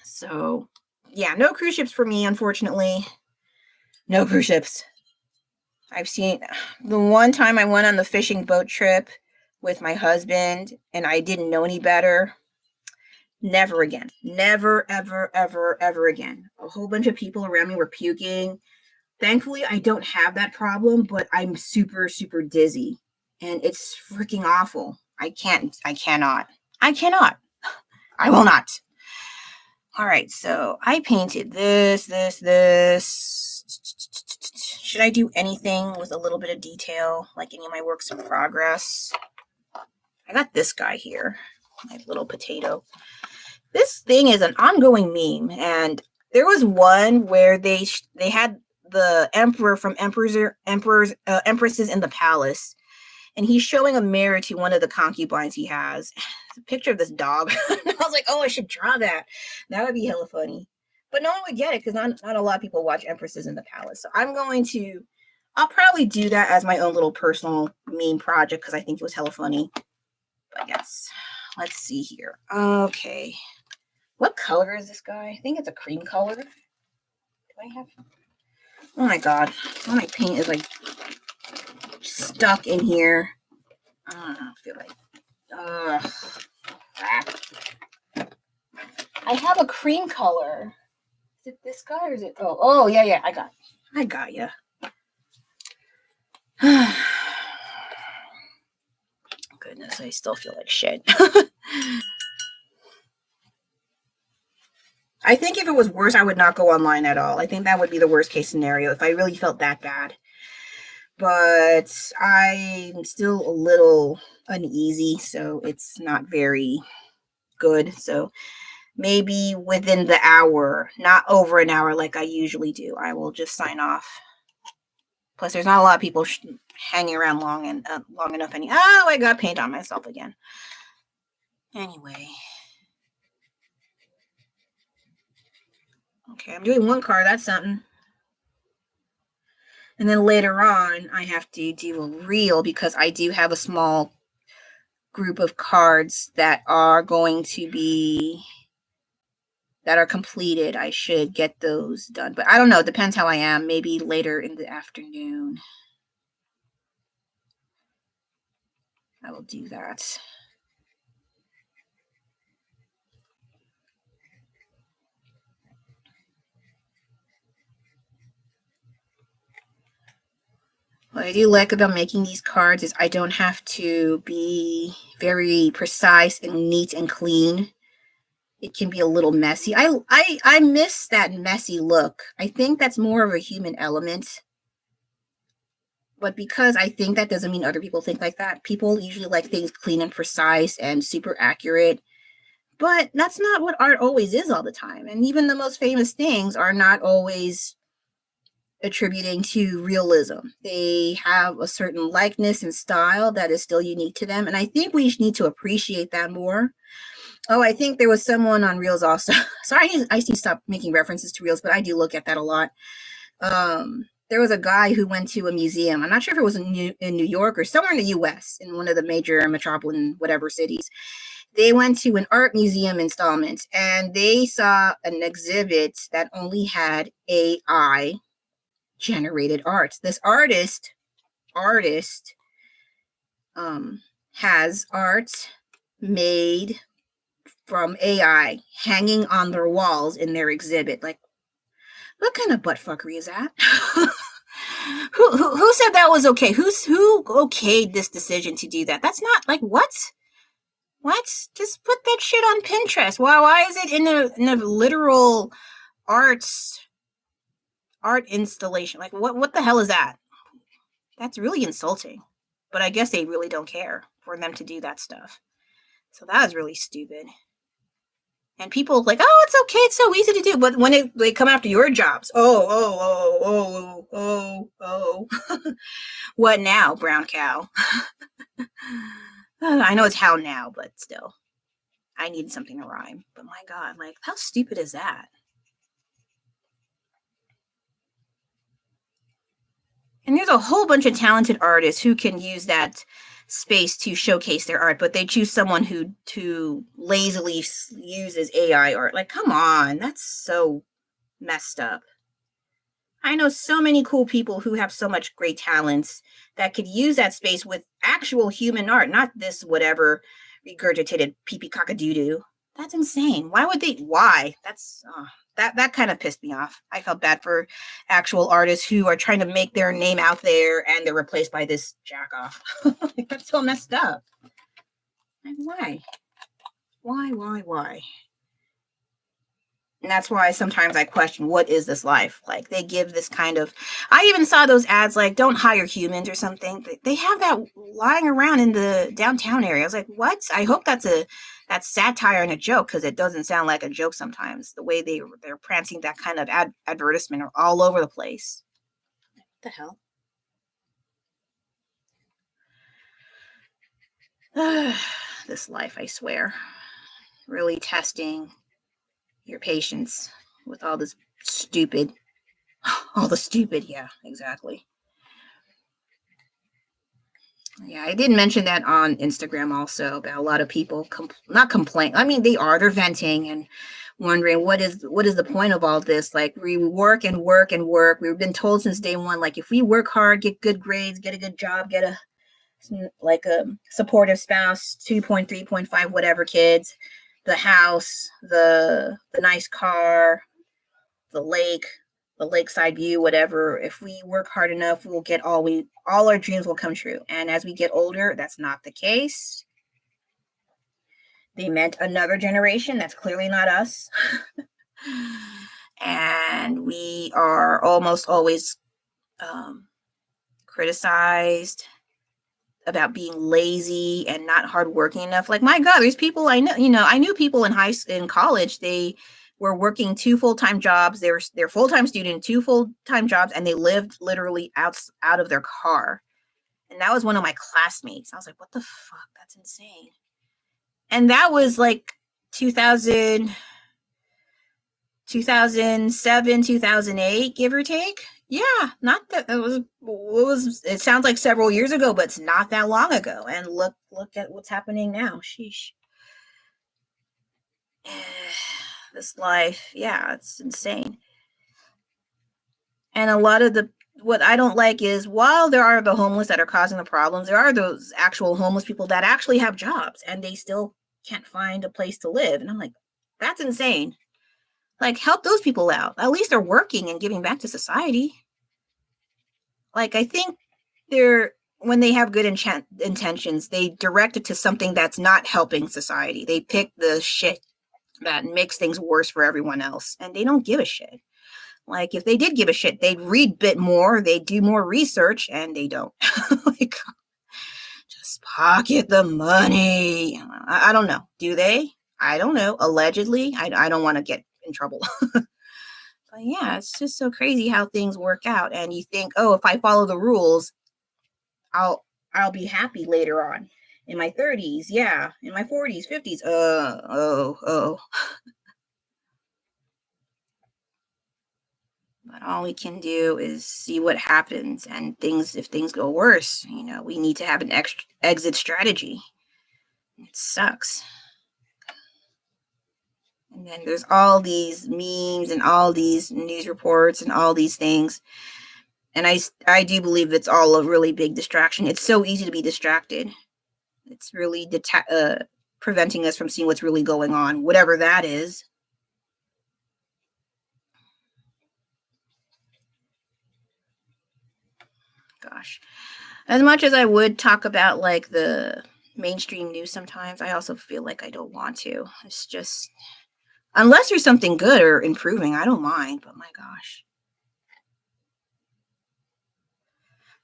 So yeah, no cruise ships for me, unfortunately. No cruise ships. I've seen the one time I went on the fishing boat trip with my husband and I didn't know any better. Never again. Never, ever, ever, ever again. A whole bunch of people around me were puking. Thankfully, I don't have that problem, but I'm super, super dizzy. And it's freaking awful. I cannot. I will not. All right, so I painted this. Should I do anything with a little bit of detail, like any of my works in progress? I got this guy here, my little potato. This thing is an ongoing meme, and there was one where they had the emperor from empresses in the palace, and he's showing a mirror to one of the concubines he has. It's a picture of this dog. I was like, oh, I should draw that. That would be hella funny. But no one would get it because not a lot of people watch Empresses in the Palace. So I'm going to I'll probably do that as my own little personal meme project because I think it was hella funny. But yes, let's see here. Okay. What color is this guy? I think it's a cream color. Do I have? Oh my god. My paint is like stuck in here. I don't know. I feel like. I have a cream color. Is it this guy or is it? Oh yeah. I got ya. Goodness, I still feel like shit. I think if it was worse, I would not go online at all. I think that would be the worst case scenario if I really felt that bad. But I'm still a little uneasy, so it's not very good. So maybe within the hour, not over an hour like I usually do, I will just sign off. Plus, there's not a lot of people hanging around long enough. Oh, I got paint on myself again. Anyway. Okay, I'm doing one card. That's something. And then later on, I have to do a reel because I do have a small group of cards that are going to be, that are completed. I should get those done. But I don't know. It depends how I am. Maybe later in the afternoon. I will do that. What I do like about making these cards is I don't have to be very precise and neat and clean. It can be a little messy. I miss that messy look. I think that's more of a human element. But because I think that doesn't mean other people think like that. People usually like things clean and precise and super accurate. But that's not what art always is all the time. And even the most famous things are not always attributing to realism. They have a certain likeness and style that is still unique to them. And I think we need to appreciate that more. Oh, I think there was someone on Reels also. Sorry, I need to stop making references to Reels, but I do look at that a lot. There was a guy who went to a museum. I'm not sure if it was in New York or somewhere in the U.S., in one of the major metropolitan whatever cities. They went to an art museum installment, and they saw an exhibit that only had AI generated art. This artist has art made from AI hanging on their walls in their exhibit. Like, what kind of buttfuckery is that? who said that was okay? Who okayed this decision to do that? That's not like what? What? Just put that shit on Pinterest. Why is it in a literal art installation? Like what the hell is that? That's really insulting. But I guess they really don't care for them to do that stuff. So that is really stupid. And people like, oh, it's okay, it's so easy to do. But when they come after your jobs, oh. What now, brown cow? I know it's how now, but still. I need something to rhyme. But my God, like, how stupid is that? And there's a whole bunch of talented artists who can use that space to showcase their art, but they choose someone who lazily uses AI art. Like, come on, that's so messed up. I know so many cool people who have so much great talents that could use that space with actual human art, not this whatever regurgitated pee-pee cock-a-doo-doo. That's insane. Why would they? Why? That kind of pissed me off. I felt bad for actual artists who are trying to make their name out there and they're replaced by this jack off. Like, that's so messed up. Like, why? Why? And that's why sometimes I question, what is this life? Like, they give this kind of, I even saw those ads like, don't hire humans or something. They have that lying around in the downtown area. I was like, what? I hope that's satire and a joke, because it doesn't sound like a joke sometimes. The way they're prancing that kind of advertisement are all over the place. What the hell? This life, I swear. Really testing your patience with all the stupid, yeah, exactly. Yeah, I did mention that on Instagram also about a lot of people not complain. I mean, they're venting and wondering what is the point of all this? Like we work and work and work. We've been told since day one, like if we work hard, get good grades, get a good job, get a like a supportive spouse, 2.3.5 whatever kids, the house, the nice car, the lake, the lakeside view, whatever. If we work hard enough, we'll get all our dreams will come true. And as we get older, that's not the case. They meant another generation. That's clearly not us. And we are almost always criticized about being lazy and not hardworking enough. Like, my God, there's people I know, I knew people in college, they were working 2 full-time jobs. They're full-time student, 2 full-time jobs, and they lived literally out of their car. And that was one of my classmates. I was like, what the fuck? That's insane. And that was like 2007, 2008, give or take. Yeah, not that it sounds like several years ago, but it's not that long ago. And look at what's happening now. Sheesh. This life, yeah, it's insane. And a lot of what I don't like is, while there are the homeless that are causing the problems, there are those actual homeless people that actually have jobs and they still can't find a place to live. And I'm like, that's insane. Like, help those people out. At least they're working and giving back to society. Like, I think when they have good intentions, they direct it to something that's not helping society. They pick the shit that makes things worse for everyone else, and they don't give a shit. Like, if they did give a shit, they'd read a bit more, they'd do more research, and they don't. Like, just pocket the money. I don't know. Do they? I don't know. Allegedly. I don't want to get in trouble. But yeah, it's just so crazy how things work out. And you think, oh, if I follow the rules, I'll be happy later on. In my 30s, yeah. In my 40s, 50s, oh. But all we can do is see what happens, and if things go worse, we need to have an exit strategy. It sucks. And then there's all these memes and all these news reports and all these things. And I do believe it's all a really big distraction. It's so easy to be distracted. It's really preventing us from seeing what's really going on, whatever that is. Gosh. As much as I would talk about like the mainstream news sometimes, I also feel like I don't want to. It's just, unless there's something good or improving, I don't mind, but my gosh.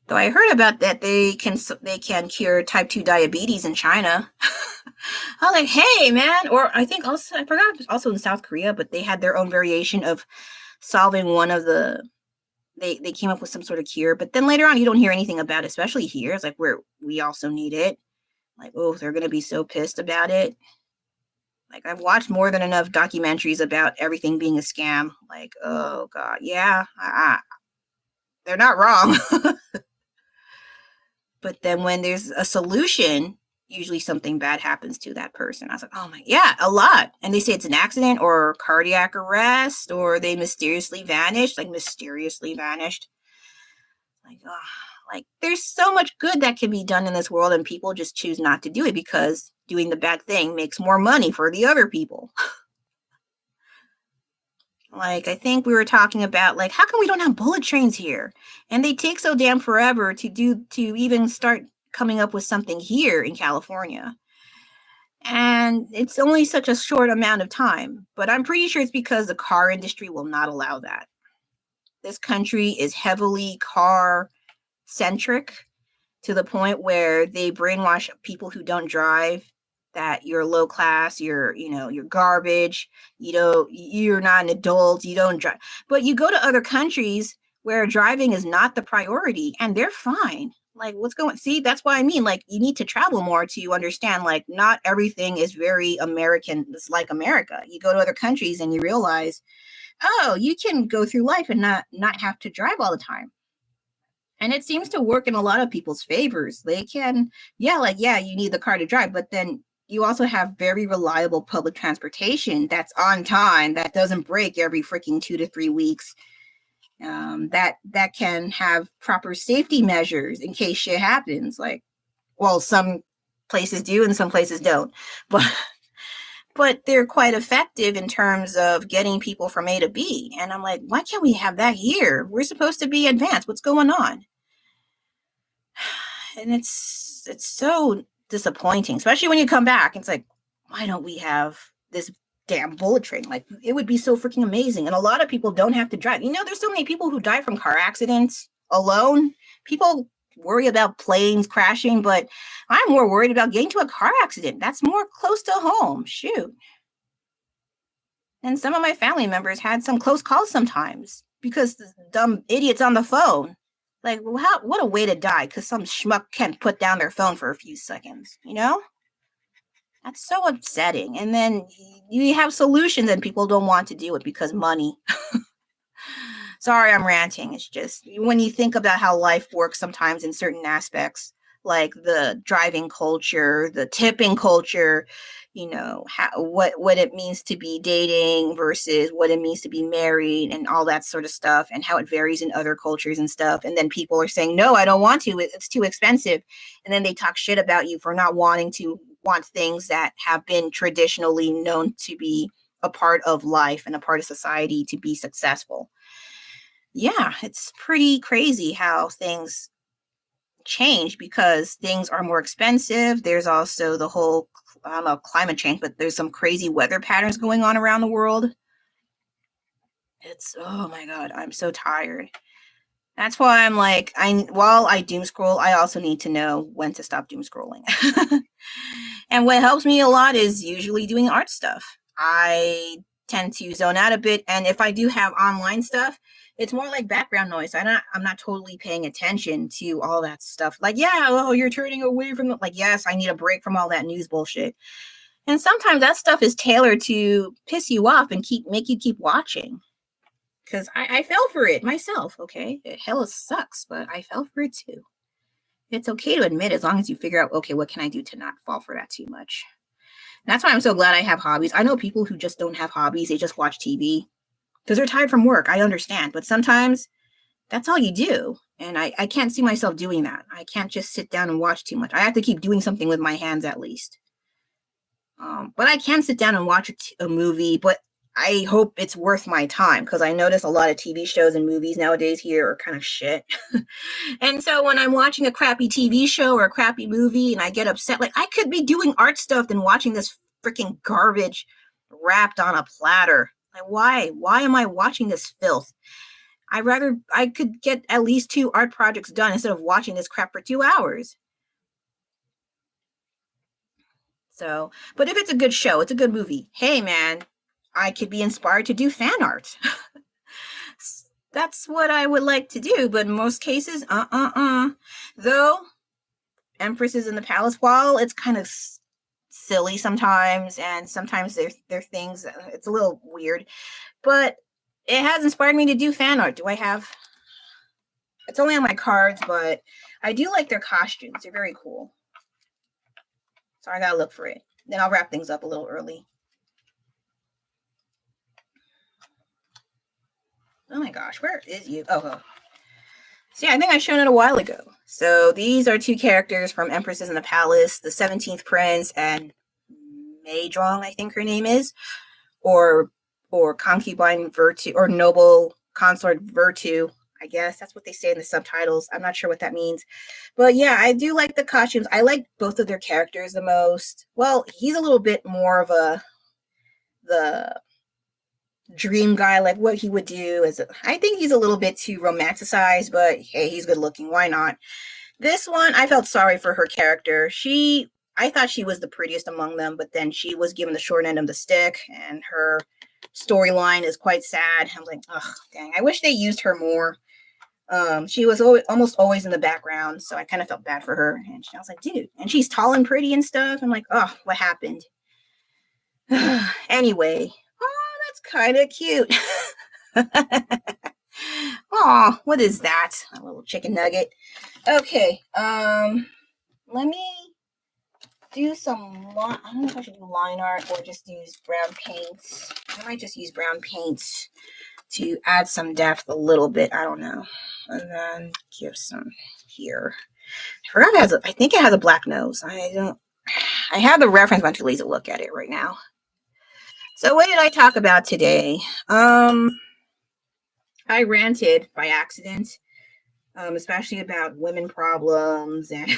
Though I heard about that they can cure type 2 diabetes in China. I was like, hey, man. Or I think also, I forgot, it was also in South Korea, but they had their own variation of solving one of the, they came up with some sort of cure. But then later on, you don't hear anything about it, especially here. It's like, we also need it. Like, oh, they're going to be so pissed about it. Like, I've watched more than enough documentaries about everything being a scam. Like, oh, God, yeah, they're not wrong. But then when there's a solution, usually something bad happens to that person. I was like, oh my, yeah, a lot. And they say it's an accident or cardiac arrest, or they mysteriously vanished. Like, oh, like, there's so much good that can be done in this world, and people just choose not to do it because doing the bad thing makes more money for the other people. Like, I think we were talking about, like, how come we don't have bullet trains here? And they take so damn forever to even start coming up with something here in California. And it's only such a short amount of time. But I'm pretty sure it's because the car industry will not allow that. This country is heavily car-centric to the point where they brainwash people who don't drive that you're low class, you're garbage, you're not an adult, you don't drive. But you go to other countries where driving is not the priority and they're fine. Like, see, that's why I mean, like, you need to travel more to understand, like, not everything is very American. It's like America. You go to other countries and you realize, oh, you can go through life and not have to drive all the time. And it seems to work in a lot of people's favors. They can, yeah, you need the car to drive, but then you also have very reliable public transportation that's on time, that doesn't break every freaking 2 to 3 weeks. That can have proper safety measures in case shit happens. Like, well, some places do and some places don't, but they're quite effective in terms of getting people from A to B. And I'm like, why can't we have that here? We're supposed to be advanced. What's going on? And it's so disappointing, especially when you come back. It's like, why don't we have this damn bullet train? Like, it would be so freaking amazing. And a lot of people don't have to drive. You know, there's so many people who die from car accidents alone. People worry about planes crashing, but I'm more worried about getting to a car accident. That's more close to home. Shoot. And some of my family members had some close calls sometimes because the dumb idiots on the phone. Like, what a way to die because some schmuck can't put down their phone for a few seconds, you know? That's so upsetting. And then you have solutions and people don't want to do it because money. Sorry, I'm ranting. It's just when you think about how life works sometimes in certain aspects, like the driving culture, the tipping culture, you know, what it means to be dating versus what it means to be married and all that sort of stuff, and how it varies in other cultures and stuff. And then people are saying, no, I don't want to. It's too expensive. And then they talk shit about you for not want things that have been traditionally known to be a part of life and a part of society to be successful. Yeah, it's pretty crazy how things change because things are more expensive. There's also the whole, I don't know, climate change, but there's some crazy weather patterns going on around the world. It's, oh my God, I'm so tired. That's why I'm like, while I doom scroll, I also need to know when to stop doom scrolling. And what helps me a lot is usually doing art stuff. I tend to zone out a bit, and if I do have online stuff, it's more like background noise. I'm not totally paying attention to all that stuff. Like, yeah, oh, you're turning away from it. Like, yes, I need a break from all that news bullshit. And sometimes that stuff is tailored to piss you off and make you keep watching. Because I fell for it myself, okay? It hella sucks, but I fell for it too. It's okay to admit as long as you figure out, okay, what can I do to not fall for that too much? And that's why I'm so glad I have hobbies. I know people who just don't have hobbies. They just watch TV because they're tired from work. I understand. But sometimes that's all you do. And I can't see myself doing that. I can't just sit down and watch too much. I have to keep doing something with my hands at least. But I can sit down and watch a movie, but I hope it's worth my time because I notice a lot of TV shows and movies nowadays here are kind of shit. And so when I'm watching a crappy TV show or a crappy movie and I get upset, like I could be doing art stuff than watching this freaking garbage wrapped on a platter. Like, why? Why am I watching this filth? I could get at least 2 art projects done instead of watching this crap for 2 hours. So, but if it's a good show, it's a good movie. Hey, man, I could be inspired to do fan art. That's what I would like to do, but in most cases, Though, Empresses in the Palace, while it's kind of silly sometimes, and sometimes there are things, it's a little weird, but it has inspired me to do fan art. It's only on my cards, but I do like their costumes. They're very cool. So I gotta look for it. Then I'll wrap things up a little early. Oh my gosh, where is you? Oh. So yeah, I think I showed it a while ago. So these are 2 characters from Empresses in the Palace, the 17th Prince and Maedrong, I think her name is, or concubine Virtue, or noble consort Virtue. I guess that's what they say in the subtitles. I'm not sure what that means. But yeah, I do like the costumes. I like both of their characters the most. Well, he's a little bit more of the dream guy, like what he would do I think he's a little bit too romanticized, but hey, he's good looking. Why not? This one, I felt sorry for her character. I thought she was the prettiest among them, but then she was given the short end of the stick, and her storyline is quite sad. I'm like, oh, dang, I wish they used her more. She was almost always in the background, so I kind of felt bad for her. And I was like, dude, and she's tall and pretty and stuff. I'm like, oh, what happened? Anyway, oh, that's kind of cute. Oh, what is that? A little chicken nugget. Okay. Let me do some. I don't know if I should do line art or just use brown paints. I might just use brown paints to add some depth a little bit. I don't know. And then give some here. I forgot it has. I think it has a black nose. I have the reference, but I'm too lazy to look at it right now. So what did I talk about today? I ranted by accident, especially about women problems and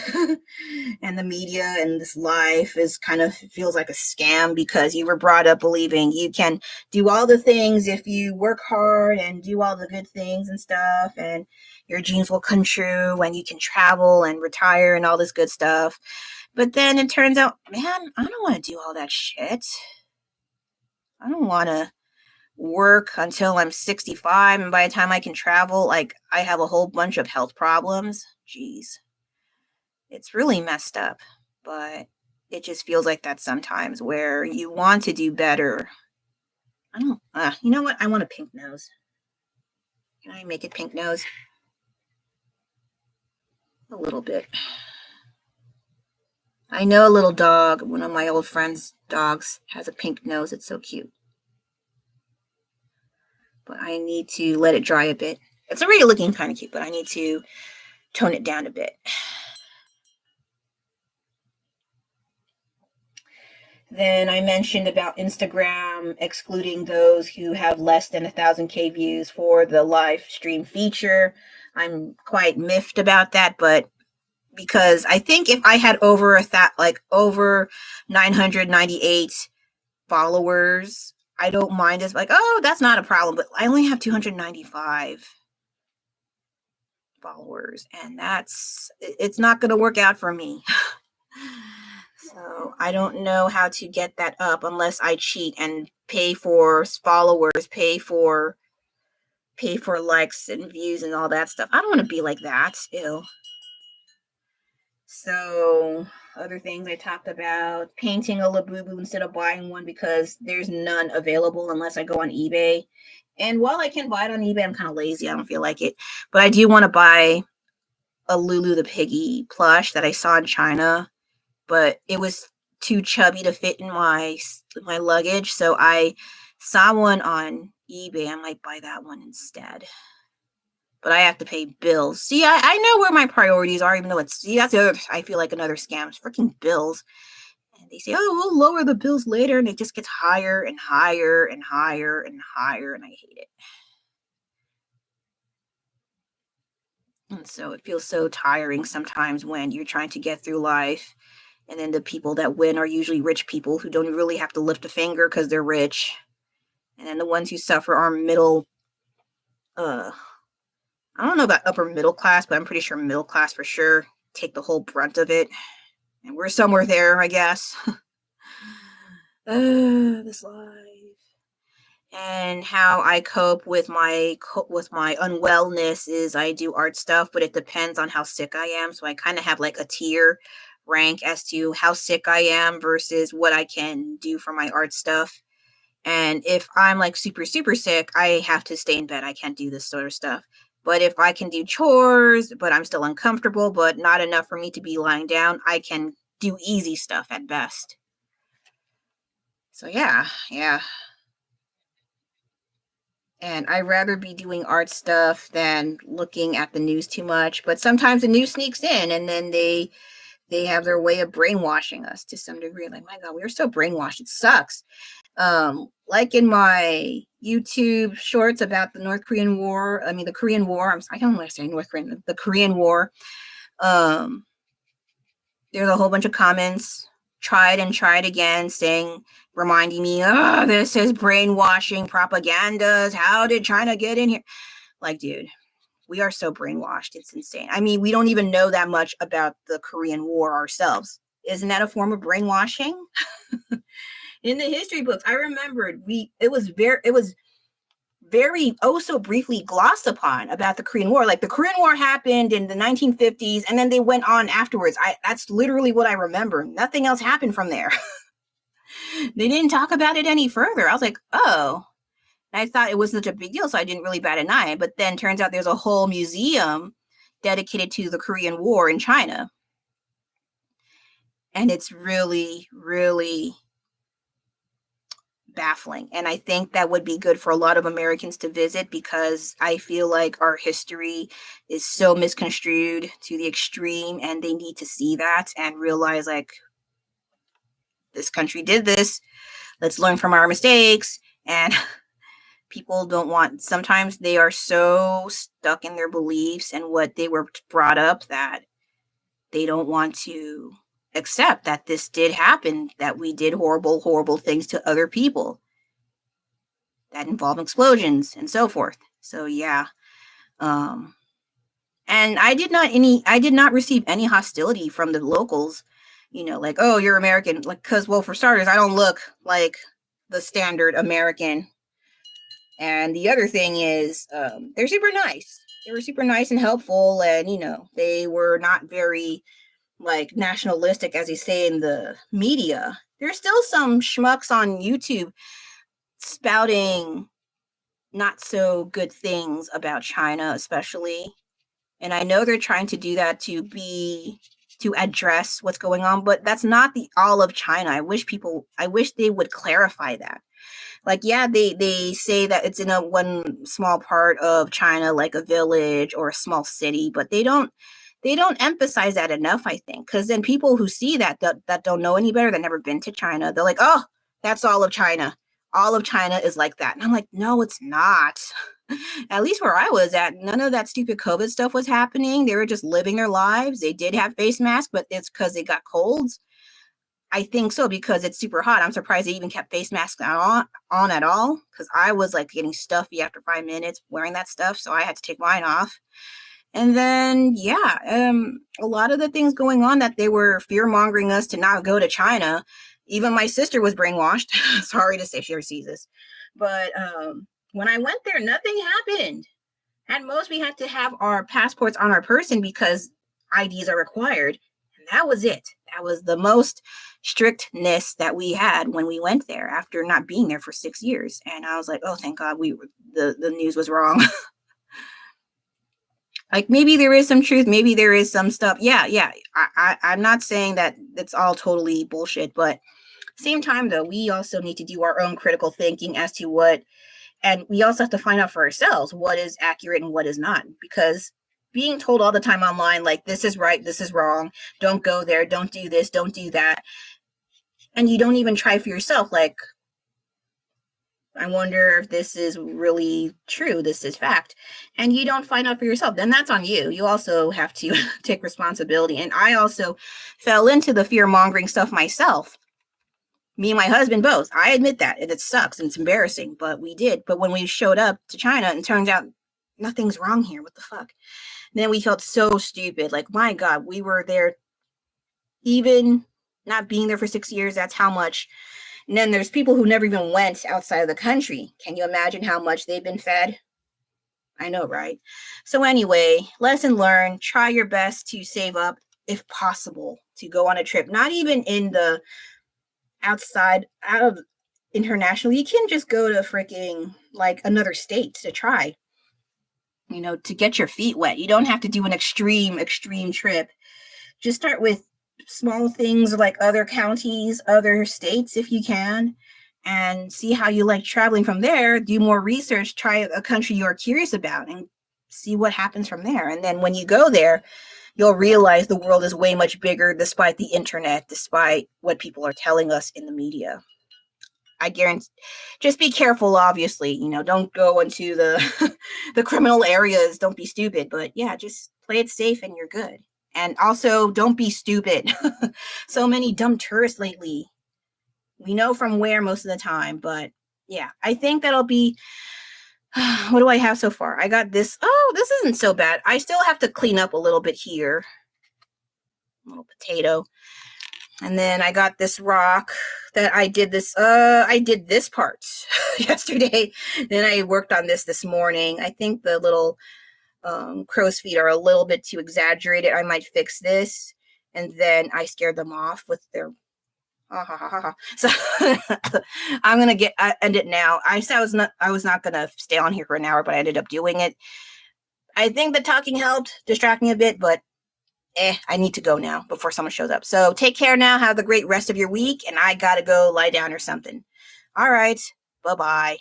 and the media, and this life is kind of feels like a scam because you were brought up believing you can do all the things if you work hard and do all the good things and stuff, and your dreams will come true and you can travel and retire and all this good stuff. But then it turns out, man, I don't want to do all that shit. I don't want to work until I'm 65, and by the time I can travel, like, I have a whole bunch of health problems. Jeez. It's really messed up, but it just feels like that sometimes where you want to do better. I don't, you know what? I want a pink nose. Can I make it pink nose? A little bit. I know a little dog, one of my old friend's dogs, has a pink nose. It's so cute. But I need to let it dry a bit. It's already looking kind of cute, but I need to tone it down a bit. Then I mentioned about Instagram excluding those who have less than 1,000K views for the live stream feature. I'm quite miffed about that, but because I think if I had over 998 followers, I don't mind. It's like, oh, that's not a problem. But I only have 295 followers, and it's not going to work out for me. So I don't know how to get that up unless I cheat and pay for followers, pay for likes and views and all that stuff. I don't want to be like that. Ew. So other things I talked about, painting a Labubu instead of buying one because there's none available unless I go on eBay. And while I can buy it on eBay, I'm kind of lazy. I don't feel like it. But I do want to buy a Lulu the Piggy plush that I saw in China, but it was too chubby to fit in my luggage. So I saw one on eBay. I might buy that one instead. But I have to pay bills. See, I know where my priorities are, even though that's the other, I feel like another scam. It's freaking bills. And they say, oh, we'll lower the bills later. And it just gets higher and higher and higher and higher. And I hate it. And so it feels so tiring sometimes when you're trying to get through life. And then the people that win are usually rich people who don't really have to lift a finger because they're rich. And then the ones who suffer are middle, I don't know about upper middle class, but I'm pretty sure middle class for sure take the whole brunt of it. And we're somewhere there, I guess. This life. And how I cope with my unwellness is I do art stuff, but it depends on how sick I am. So I kind of have like a tier rank as to how sick I am versus what I can do for my art stuff. And if I'm like super, super sick, I have to stay in bed. I can't do this sort of stuff. But if I can do chores, but I'm still uncomfortable, but not enough for me to be lying down, I can do easy stuff at best. So yeah. And I'd rather be doing art stuff than looking at the news too much. But sometimes the news sneaks in, and then they have their way of brainwashing us to some degree. Like, my God, we are so brainwashed. It sucks. Like in my YouTube shorts about the the Korean War. I don't want to say North Korean, the Korean War. There's a whole bunch of comments, tried again, reminding me, oh, this is brainwashing propagandas. How did China get in here? Like, dude, we are so brainwashed. It's insane. I mean, we don't even know that much about the Korean War ourselves. Isn't that a form of brainwashing? In the history books, I remembered it was very so briefly glossed upon about the Korean War. Like, the Korean War happened in the 1950s, and then they went on afterwards. That's literally what I remember. Nothing else happened from there. They didn't talk about it any further. I was like, oh. And I thought it wasn't such a big deal, so I didn't really bat an eye. But then turns out there's a whole museum dedicated to the Korean War in China. And it's really, really baffling. And I think that would be good for a lot of Americans to visit, because I feel like our history is so misconstrued to the extreme, and they need to see that and realize, like, this country did this. Let's learn from our mistakes. And people don't want, sometimes they are so stuck in their beliefs and what they were brought up that they don't want to accept that this did happen, that we did horrible, horrible things to other people that involve explosions and so forth. So yeah. And I did not receive any hostility from the locals, like, oh, you're American. Like, cause, well, for starters, I don't look like the standard American. And the other thing is, they're super nice. They were super nice and helpful. And, they were not very, like, nationalistic, as they say in the media. There's still some schmucks on YouTube spouting not so good things about China, especially. And I know they're trying to do that to address what's going on, but that's not the all of China. I wish they would clarify that. Like, yeah, they say that it's in a one small part of China, like a village or a small city, but they don't emphasize that enough, I think, because then people who see that don't know any better, that never been to China, they're like, oh, that's all of China. All of China is like that. And I'm like, no, it's not. At least where I was at, none of that stupid COVID stuff was happening. They were just living their lives. They did have face masks, but it's because they got colds. I think so, because it's super hot. I'm surprised they even kept face masks on at all, because I was like getting stuffy after 5 minutes wearing that stuff, so I had to take mine off. And then, yeah, a lot of the things going on that they were fear-mongering us to not go to China. Even my sister was brainwashed. Sorry to say, she ever sees this. But when I went there, nothing happened. At most, we had to have our passports on our person because IDs are required. And that was it. That was the most strictness that we had when we went there after not being there for 6 years. And I was like, oh, thank God the news was wrong. Like, maybe there is some truth. Maybe there is some stuff. Yeah. I'm not saying that it's all totally bullshit, but same time, though, we also need to do our own critical thinking as to what, and we also have to find out for ourselves what is accurate and what is not, because being told all the time online, like, this is right, this is wrong, don't go there, don't do this, don't do that, and you don't even try for yourself, like, I wonder if this is really true, this is fact, and you don't find out for yourself, then that's on you. You also have to take responsibility. And I also fell into the fear-mongering stuff myself. Me and my husband both. I admit that. It sucks and it's embarrassing, but we did. But when we showed up to China and turns out nothing's wrong here, what the fuck? And then we felt so stupid. Like, my God, we were there, even not being there for 6 years, that's how much. And then there's people who never even went outside of the country. Can you imagine how much they've been fed? I know, right? So anyway, lesson learned. Try your best to save up, if possible, to go on a trip. Not even in the out of international. You can just go to freaking, like, another state to try, to get your feet wet. You don't have to do an extreme trip. Just start with small things like other counties, other states, if you can, and see how you like traveling from there. Do more research, try a country you're curious about, and see what happens from there. And then when you go there, you'll realize the world is way much bigger, despite the internet, despite what people are telling us in the media. I guarantee, just be careful, obviously, don't go into the the criminal areas. Don't be stupid, but yeah, just play it safe and you're good. And also, don't be stupid. So many dumb tourists lately. We know from where most of the time, but yeah, I think that'll be, what do I have so far? I got this. Oh, this isn't so bad. I still have to clean up a little bit here. A little potato. And then I got this rock that I did this part yesterday. Then I worked on this morning. I think the little crow's feet are a little bit too exaggerated. I might fix this. And then I scared them off with their So I'm gonna end it now. I said I was not gonna stay on here for an hour, but I ended up doing it. I think the talking helped distract me a bit, but I need to go now before someone shows up. So take care now. Have a great rest of your week, and I gotta go lie down or something. All right. Bye-bye.